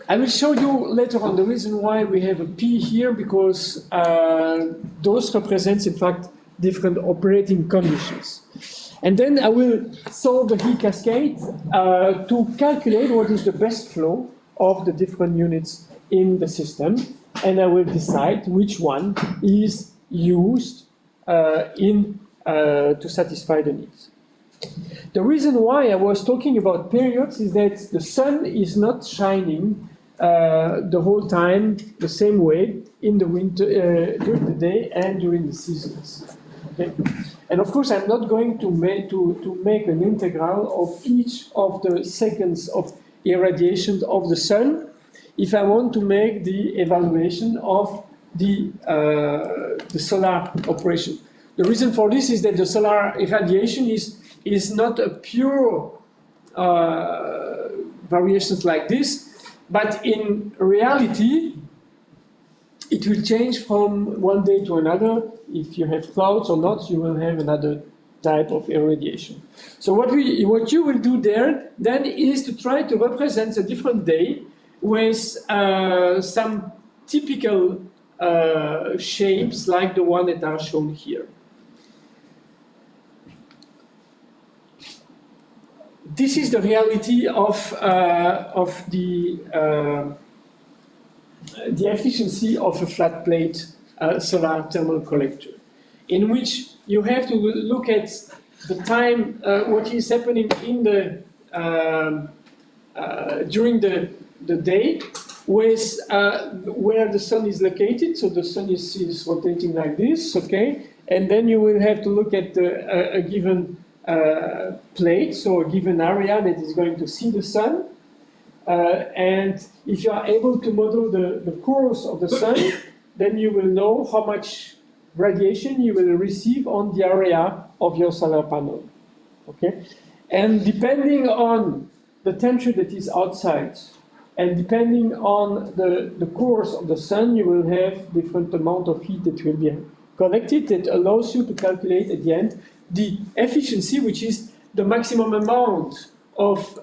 I will show you later on the reason why we have a P here, because those represents, in fact, different operating conditions. And then I will solve the heat cascade to calculate what is the best flow of the different units in the system, and I will decide which one is used to satisfy the needs. The reason why I was talking about periods is that the sun is not shining the whole time the same way in the winter, during the day and during the seasons. Okay? And of course, I'm not going to make an integral of each of the seconds of irradiation of the sun if I want to make the evaluation of the solar operation. The reason for this is that the solar irradiation is not a pure variations like this, but in reality, it will change from one day to another. If you have clouds or not, you will have another type of irradiation. So what you will do there then is to try to represent a different day with some typical shapes like the one that are shown here. This is the reality of the efficiency of a flat plate solar thermal collector, in which you have to look at the time, what is happening in the during the day, with where the sun is located. So the sun is rotating like this, okay, and then you will have to look at a given plate, so a given area that is going to see the sun. And if you are able to model the course of the sun, then you will know how much radiation you will receive on the area of your solar panel. Okay? And depending on the temperature that is outside, and depending on the course of the sun, you will have different amount of heat that will be collected that allows you to calculate at the end the efficiency, which is the maximum amount of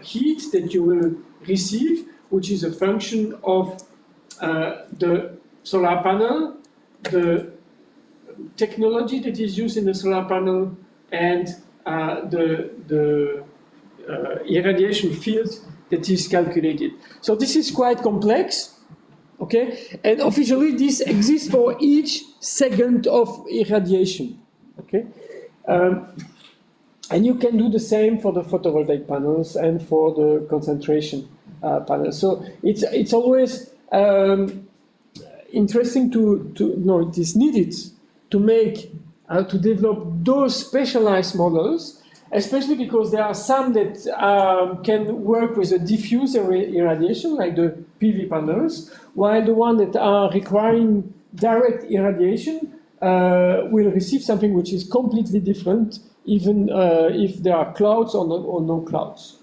heat that you will receive, which is a function of the solar panel, the technology that is used in the solar panel, and the irradiation field that is calculated. So this is quite complex. Okay, and officially this exists for each second of irradiation. Okay, and you can do the same for the photovoltaic panels and for the concentration panels. So it's always interesting to know it is needed to make to develop those specialized models, especially because there are some that can work with a diffuse irradiation, like the PV panels, while the ones that are requiring direct irradiation will receive something which is completely different, even if there are clouds or no clouds.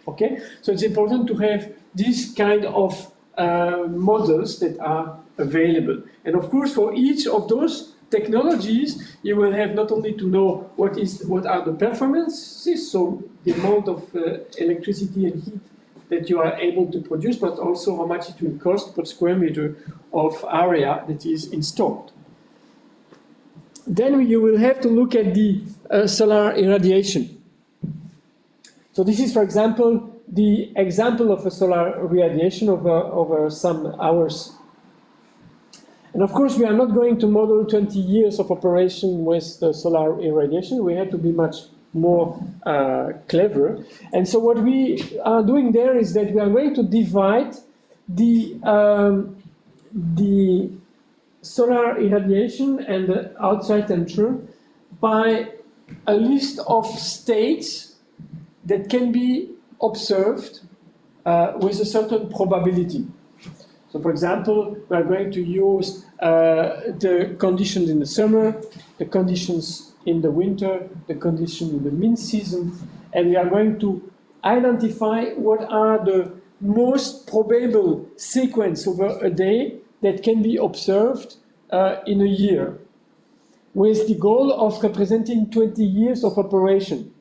Okay, so it's important to have this kind of models that are available. And of course, for each of those technologies, you will have not only to know what are the performances, so the amount of electricity and heat that you are able to produce, but also how much it will cost per square meter of area that is installed. Then you will have to look at the solar irradiation. So this is, for example, the example of a solar irradiation over some hours. And of course, we are not going to model 20 years of operation with the solar irradiation. We have to be much more clever. And so what we are doing there is that we are going to divide the solar irradiation and the outside temperature by a list of states that can be observed with a certain probability. So, for example, we are going to use the conditions in the summer, the conditions in the winter, the conditions in the mid-season, and we are going to identify what are the most probable sequence over a day that can be observed in a year, with the goal of representing 20 years of operation.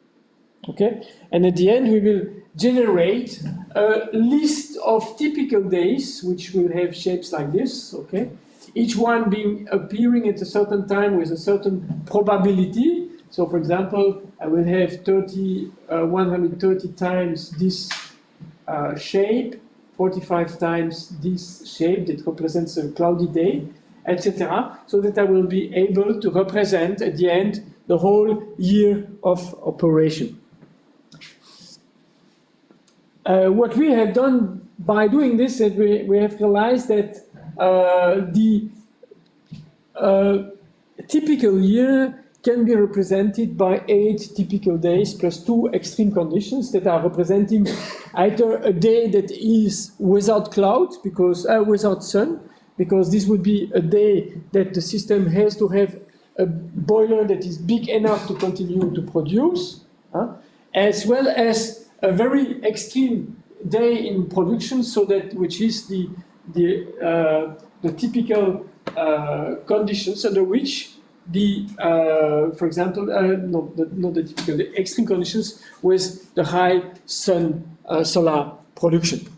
Okay? And at the end, we will generate a list of typical days, which will have shapes like this, okay? each one being appearing at a certain time with a certain probability. So for example, I will have 130 times this shape, 45 times this shape that represents a cloudy day, etc. So that I will be able to represent at the end the whole year of operation. What we have done by doing this is we have realized that the typical year can be represented by 8 typical days plus 2 extreme conditions that are representing either a day that is without clouds, because without sun, because this would be a day that the system has to have a boiler that is big enough to continue to produce, as well as a very extreme day in production, so that which is the typical conditions under which the, for example, not the typical, the extreme conditions with the high solar production.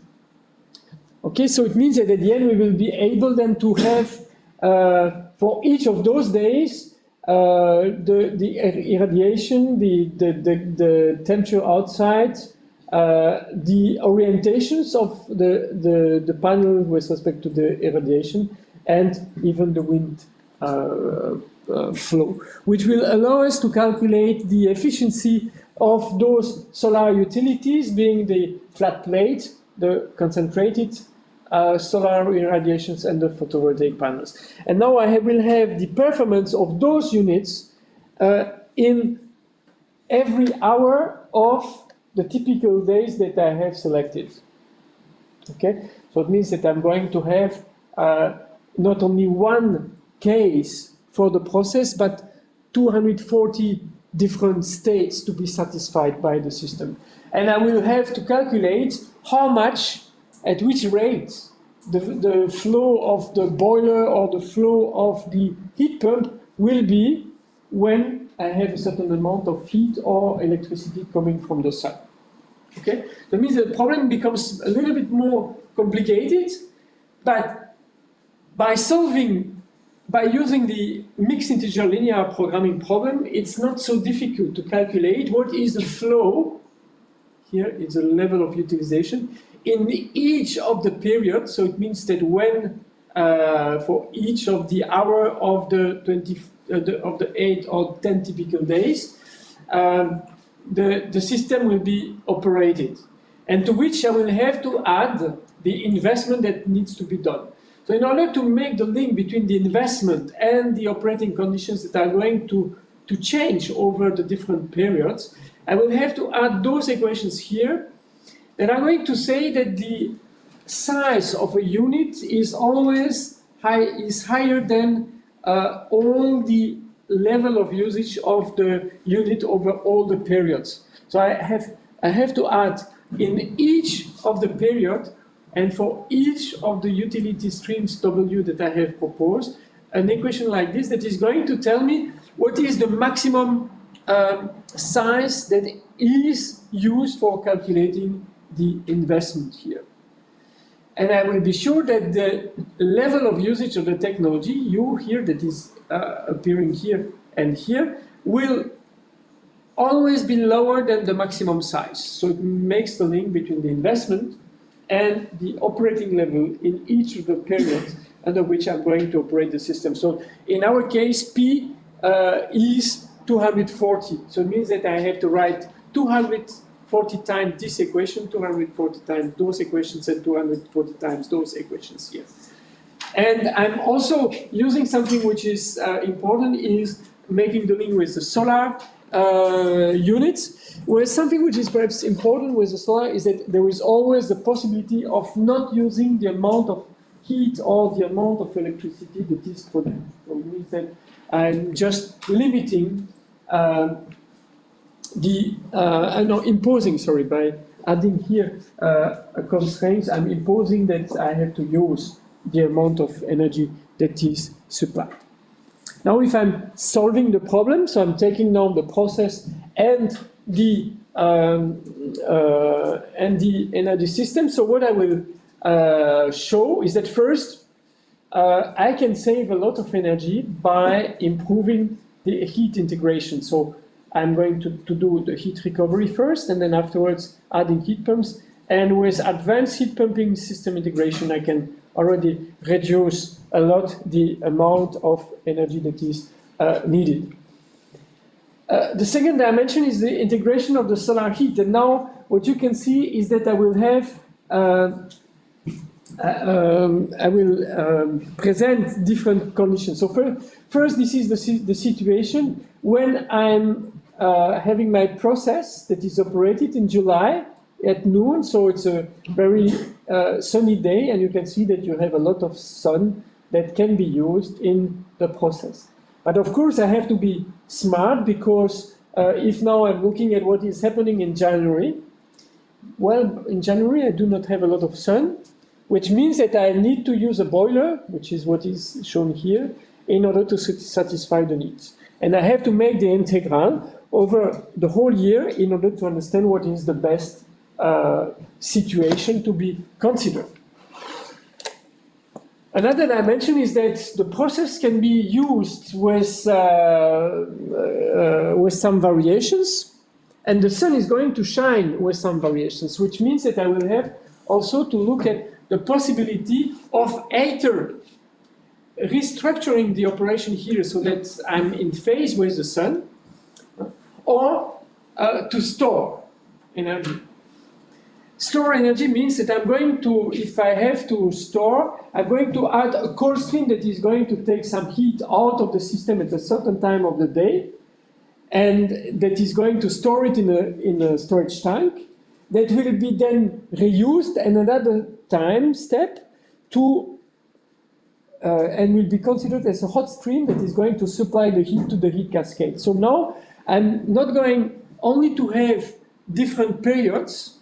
Okay, so it means that at the end we will be able then to have for each of those days the irradiation, the temperature outside, the orientations of the panel with respect to the irradiation, and even the wind flow, which will allow us to calculate the efficiency of those solar utilities, being the flat plate, the concentrated solar irradiations, and the photovoltaic panels. And now I will have the performance of those units in every hour of the typical days that I have selected. Okay, so it means that I'm going to have not only one case for the process, but 240 different states to be satisfied by the system. And I will have to calculate how much, at which rate, the flow of the boiler or the flow of the heat pump will be when I have a certain amount of heat or electricity coming from the sun. Okay, that means the problem becomes a little bit more complicated, but by using the mixed integer linear programming problem, it's not so difficult to calculate what is the flow. Here is the level of utilization in each of the periods. So it means that when for each of the hour of the 8 or 10 typical days, the system will be operated, and to which I will have to add the investment that needs to be done. So in order to make the link between the investment and the operating conditions that are going to change over the different periods, I will have to add those equations here that are going to say that the size of a unit is always higher than all the level of usage of the unit over all the periods. So I have to add in each of the period, and for each of the utility streams W that I have proposed, an equation like this that is going to tell me what is the maximum size that is used for calculating the investment here. And I will be sure that the level of usage of the technology, U here, that is appearing here and here, will always be lower than the maximum size. So it makes the link between the investment and the operating level in each of the periods under which I'm going to operate the system. So in our case, P is 240. So it means that I have to write 240 times this equation, 240 times those equations, and 240 times those equations here. And I'm also using something which is important, is making the link with the solar units. Where something which is perhaps important with the solar is that there is always the possibility of not using the amount of heat or the amount of electricity that is produced. So it means that I'm just limiting imposing, sorry, by adding here a constraint, I'm imposing that I have to use the amount of energy that is supplied. Now if I'm solving the problem, so I'm taking now the process and the energy system, so what I will show is that first I can save a lot of energy by improving the heat integration. So I'm going to do the heat recovery first, and then afterwards adding heat pumps. And with advanced heat pumping system integration, I can already reduce a lot the amount of energy that is needed. The second dimension is the integration of the solar heat. And now what you can see is that I will have present different conditions. So first, this is the situation when I'm having my process that is operated in July at noon. So it's a very sunny day, and you can see that you have a lot of sun that can be used in the process. But of course, I have to be smart, because if now I'm looking at what is happening in January, well, in January I do not have a lot of sun, which means that I need to use a boiler, which is what is shown here, in order to satisfy the needs. And I have to make the integral over the whole year in order to understand what is the best situation to be considered. Another dimension is that the process can be used with some variations, and the sun is going to shine with some variations, which means that I will have also to look at the possibility of either restructuring the operation here so that I'm in phase with the sun, or to store energy. Store energy means that I'm going to, if I have to store, I'm going to add a cold stream that is going to take some heat out of the system at a certain time of the day, and that is going to store it in a storage tank that will be then reused and another time step to and will be considered as a hot stream that is going to supply the heat to the heat cascade. So now I'm not going only to have different periods,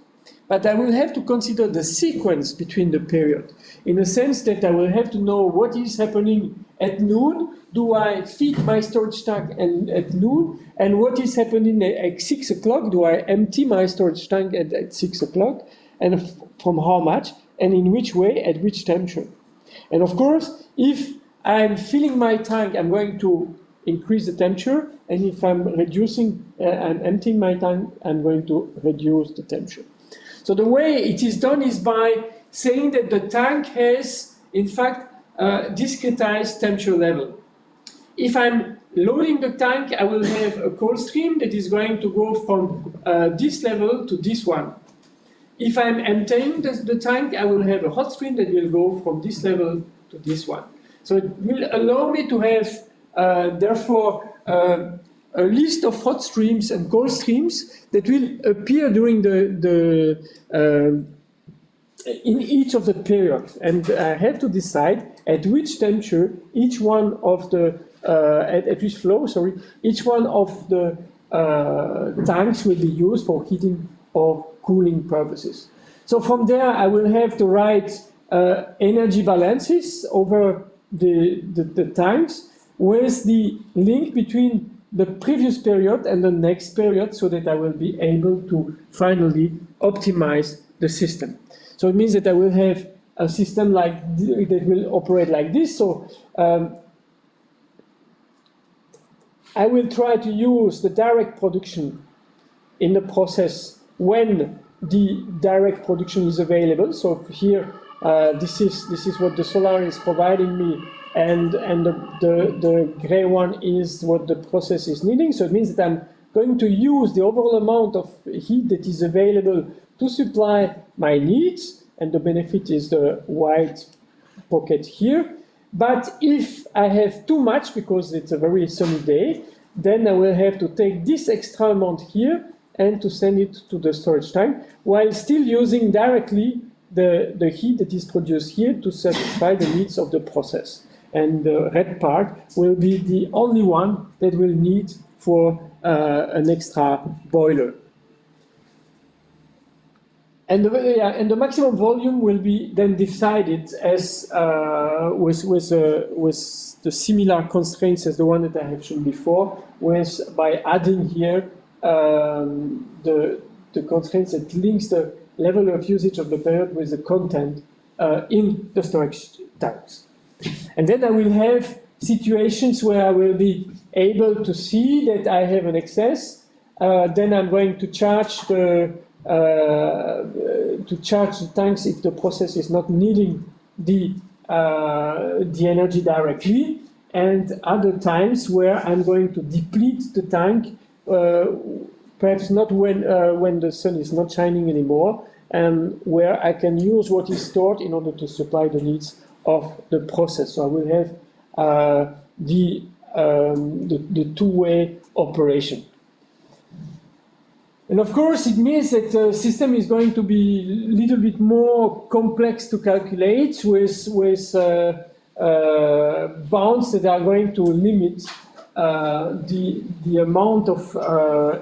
but I will have to consider the sequence between the period, in the sense that I will have to know what is happening at noon. Do I feed my storage tank at noon? And what is happening at 6 o'clock? Do I empty my storage tank at 6 o'clock? And from how much? And in which way? At which temperature? And of course, if I'm filling my tank, I'm going to increase the temperature. And if I'm I'm emptying my tank, I'm going to reduce the temperature. So the way it is done is by saying that the tank has, in fact, a discretized temperature level. If I'm loading the tank, I will have a cold stream that is going to go from this level to this one. If I'm emptying the tank, I will have a hot stream that will go from this level to this one. So it will allow me to have, therefore, a list of hot streams and cold streams that will appear during in each of the periods. And I have to decide at which temperature each one of the, at which flow, sorry, each one of the tanks will be used for heating or cooling purposes. So from there, I will have to write energy balances over the tanks with the link between the previous period and the next period, so that I will be able to finally optimize the system. So it means that I will have a system that will operate like this. So I will try to use the direct production in the process when the direct production is available. So here, this is what the solar is providing me, and the gray one is what the process is needing. So it means that I'm going to use the overall amount of heat that is available to supply my needs, and the benefit is the white pocket here. But if I have too much, because it's a very sunny day, then I will have to take this extra amount here and to send it to the storage tank, while still using directly the heat that is produced here to satisfy the needs of the process. And the red part will be the only one that will need for an extra boiler. And the maximum volume will be then decided as with the similar constraints as the one that I have shown before, by adding here the constraints that links the level of usage of the period with the content in the storage tanks. And then I will have situations where I will be able to see that I have an excess. Then I'm going to charge the tanks if the process is not needing the energy directly, and other times where I'm going to deplete the tank, perhaps not when the sun is not shining anymore, and where I can use what is stored in order to supply the needs of the process. So I will have the two-way operation. And of course, it means that the system is going to be a little bit more complex to calculate with bounds that are going to limit the amount of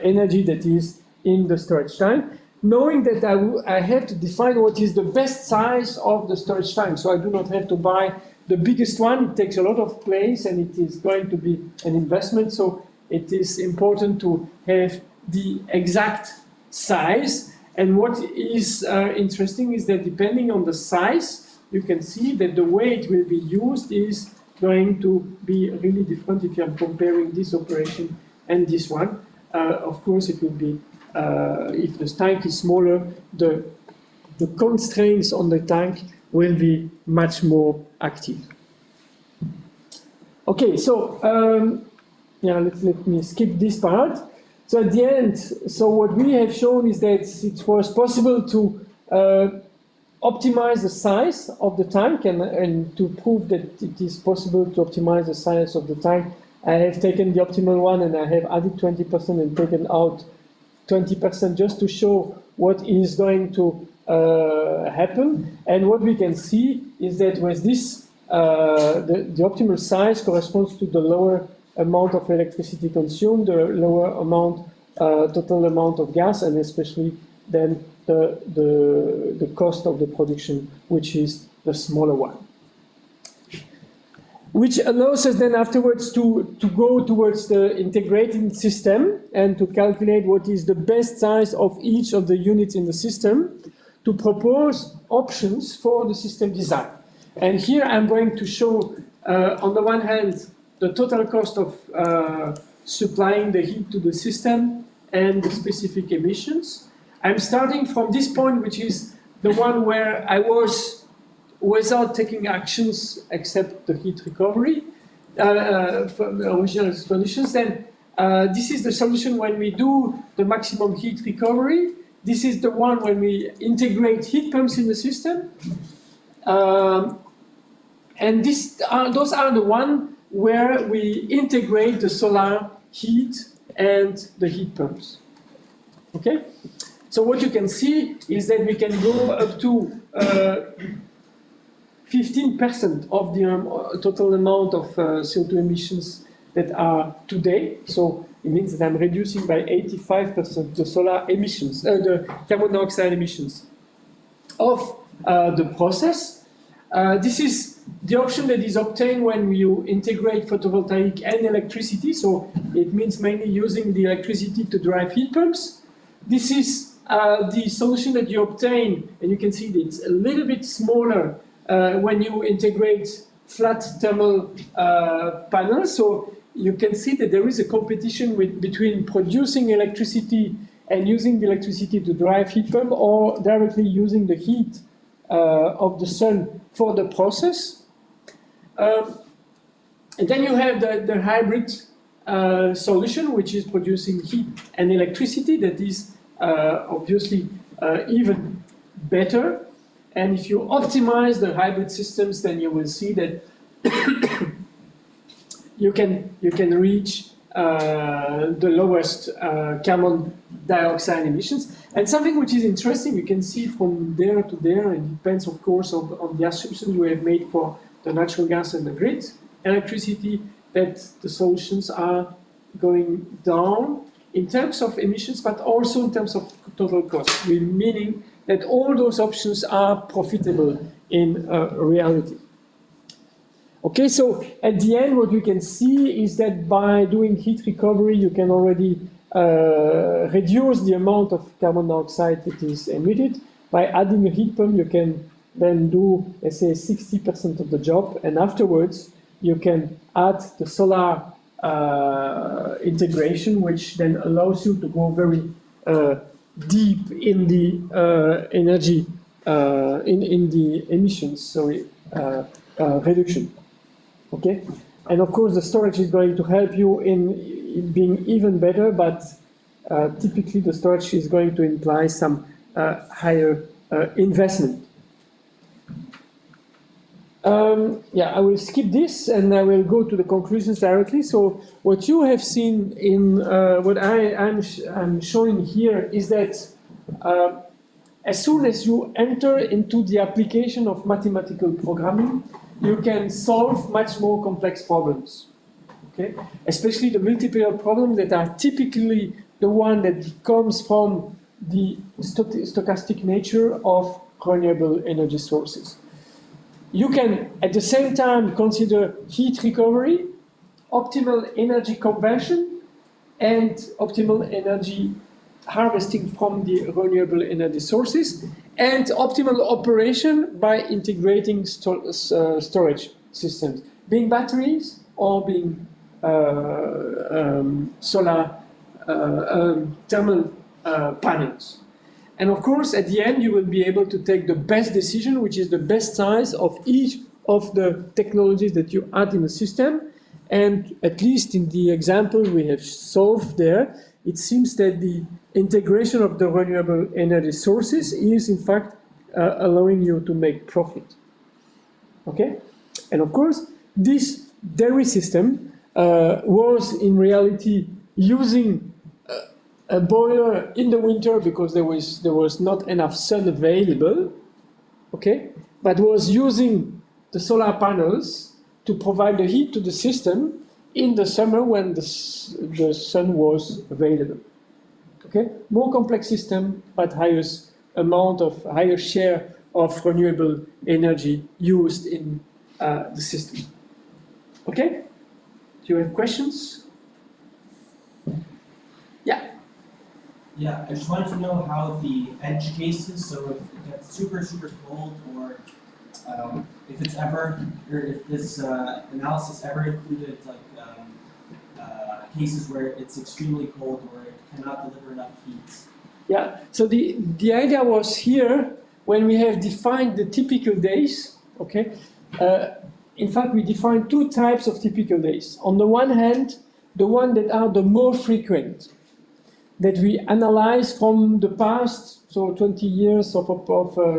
energy that is in the storage tank, knowing that I have to define what is the best size of the storage tank. So I do not have to buy the biggest one. It takes a lot of place and it is going to be an investment. So it is important to have the exact size. And what is interesting is that depending on the size, you can see that the way it will be used is going to be really different if you're comparing this operation and this one. Of course, it will be, if the tank is smaller, the constraints on the tank will be much more active. Okay, so yeah, let me skip this part. So at the end, so what we have shown is that it was possible to optimize the size of the tank, and to prove that it is possible to optimize the size of the tank, I have taken the optimal one and I have added 20% and taken out 20% just to show what is going to happen. And what we can see is that with this, the optimal size corresponds to the lower amount of electricity consumed, the lower amount, total amount of gas, and especially then the cost of the production, which is the smaller one. Which allows us then afterwards to go towards the integrated system and to calculate what is the best size of each of the units in the system, to propose options for the system design. And here I'm going to show, on the one hand, the total cost of supplying the heat to the system and the specific emissions. I'm starting from this point, which is the one where I was without taking actions except the heat recovery from the original solutions. Then this is the solution when we do the maximum heat recovery. This is the one when we integrate heat pumps in the system. And those are the one where we integrate the solar heat and the heat pumps. Okay? So what you can see is that we can go up to 15% of the total amount of CO2 emissions that are today. So it means that I'm reducing by 85% the solar emissions, the carbon dioxide emissions of the process. This is the option that is obtained when you integrate photovoltaic and electricity. So it means mainly using the electricity to drive heat pumps. This is the solution that you obtain, and you can see that it's a little bit smaller when you integrate flat thermal panels. So you can see that there is a competition between producing electricity and using the electricity to drive heat pump, or directly using the heat of the sun for the process. And then you have the hybrid solution, which is producing heat and electricity. That is obviously even better. And if you optimize the hybrid systems, then you will see that you can reach the lowest carbon dioxide emissions. And something which is interesting, you can see from there to there, it depends of course on the assumption you have made for the natural gas and the grid electricity, that the solutions are going down in terms of emissions, but also in terms of total cost, meaning that all those options are profitable in reality. Okay, so at the end, what we can see is that by doing heat recovery, you can already reduce the amount of carbon dioxide that is emitted. By adding a heat pump, you can then do, let's say, 60% of the job, and afterwards you can add the solar integration, which then allows you to go very deep in the energy, in the emissions, reduction. Okay, and of course the storage is going to help you in being even better, but typically the storage is going to imply some higher investment. Yeah, I will skip this and I will go to the conclusions directly. So what you have seen in what I'm showing here is that as soon as you enter into the application of mathematical programming, you can solve much more complex problems. Okay, especially the multiplier problems that are typically the one that comes from the stochastic nature of renewable energy sources. You can, at the same time, consider heat recovery, optimal energy conversion, and optimal energy harvesting from the renewable energy sources, and optimal operation by integrating storage systems, being batteries or being solar thermal panels. And of course, at the end, you will be able to take the best decision, which is the best size of each of the technologies that you add in the system. And at least in the example we have solved there, it seems that the integration of the renewable energy sources is in fact allowing you to make profit. Okay? And of course, this dairy system was in reality using a boiler in the winter because there was not enough sun available, okay, but was using the solar panels to provide the heat to the system in the summer when the sun was available. Okay, more complex system, but higher share of renewable energy used in the system. Okay, do you have questions? Yeah. Yeah, I just wanted to know how the edge cases, so if it gets super, super cold, or if it's ever, or if this analysis ever included like cases where it's extremely cold or it cannot deliver enough heat. Yeah, so the idea was here, when we have defined the typical days, okay, in fact we defined two types of typical days. On the one hand, the one that are the more frequent, that we analyze from the past, so 20 years of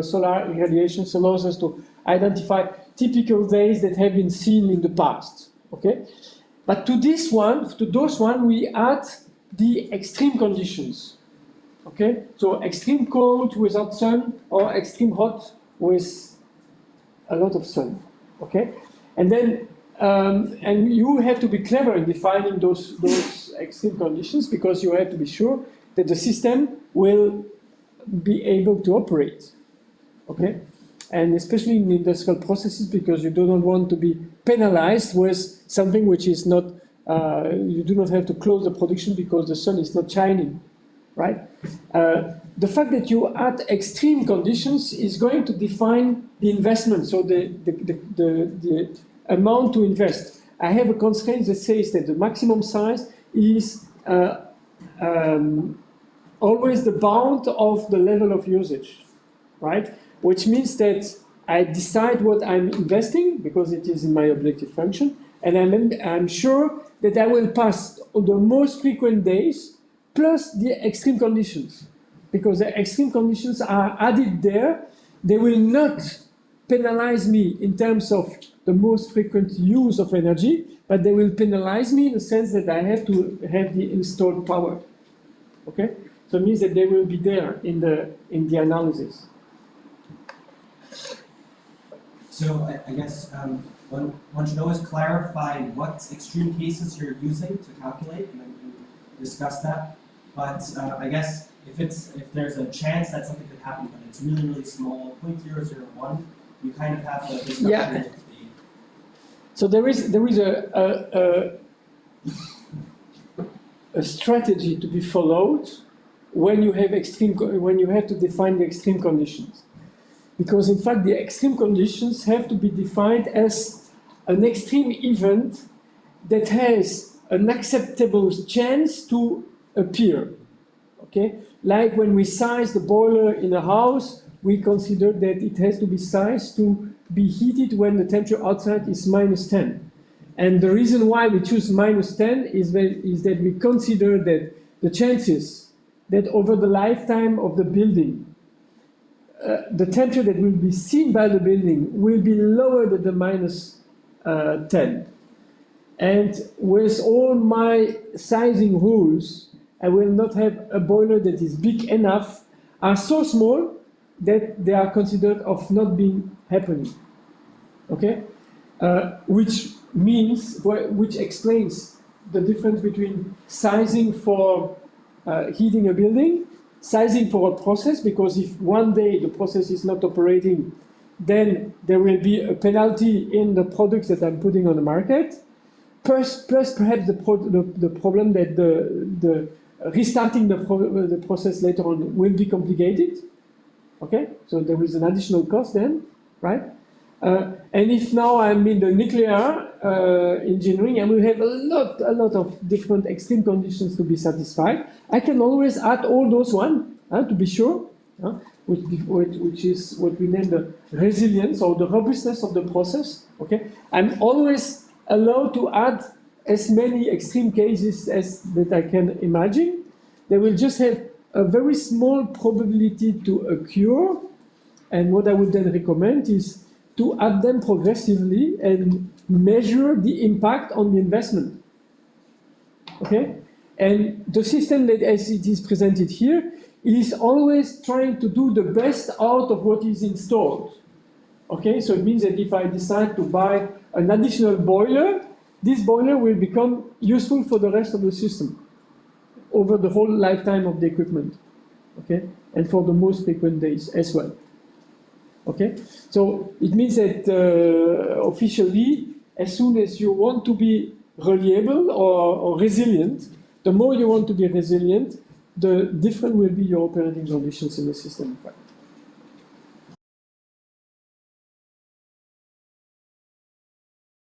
solar irradiations allows us to identify typical days that have been seen in the past, okay? But to those one, we add the extreme conditions, okay? So extreme cold without sun, or extreme hot with a lot of sun, okay? And then, and you have to be clever in defining those extreme conditions, because you have to be sure that the system will be able to operate, okay? And especially in industrial processes, because you do not want to be penalized with something which is not, you do not have to close the production because the sun is not shining, right? The fact that you add extreme conditions is going to define the investment, so the amount to invest. I have a constraint that says that the maximum size is always the bound of the level of usage, right? Which means that I decide what I'm investing because it is in my objective function, and I'm sure that I will pass the most frequent days plus the extreme conditions, because the extreme conditions are added there. They will not penalize me in terms of the most frequent use of energy, but they will penalize me in the sense that I have to have the installed power. Okay, so it means that they will be there in the analysis. So I guess one should always clarify what extreme cases you're using to calculate, and then you discuss that. But I guess if there's a chance that something could happen, but it's really, really small, 0.001, you kind of have the discussion. Yeah. So there is a strategy to be followed when you have to define the extreme conditions. because in fact the extreme conditions have to be defined as an extreme event that has an acceptable chance to appear. Okay? Like when we size the boiler in a house, we consider that it has to be sized to be heated when the temperature outside is -10. And the reason why we choose -10 is that we consider that the chances that over the lifetime of the building, the temperature that will be seen by the building will be lower than the -10. And with all my sizing rules, I will not have a boiler that is big enough, are so small that they are considered of not being happening. Okay? Which means, which explains the difference between sizing for heating a building, sizing for a process, because if one day the process is not operating, then there will be a penalty in the products that I'm putting on the market. Plus perhaps the problem that the restarting the process later on will be complicated. Okay, so there is an additional cost then, right? And if now I'm in the nuclear engineering and we have a lot of different extreme conditions to be satisfied, I can always add all those one to be sure, which is what we name the resilience or the robustness of the process. Okay, I'm always allowed to add as many extreme cases as that I can imagine. They will just have a very small probability to occur, and what I would then recommend is to add them progressively and measure the impact on the investment. Okay? And the system that as it is presented here is always trying to do the best out of what is installed. Okay, so it means that if I decide to buy an additional boiler, this boiler will become useful for the rest of the system over the whole lifetime of the equipment. Okay, and for the most frequent days as well. Okay, so it means that officially, as soon as you want to be reliable or resilient, the more you want to be resilient, the different will be your operating conditions in the system.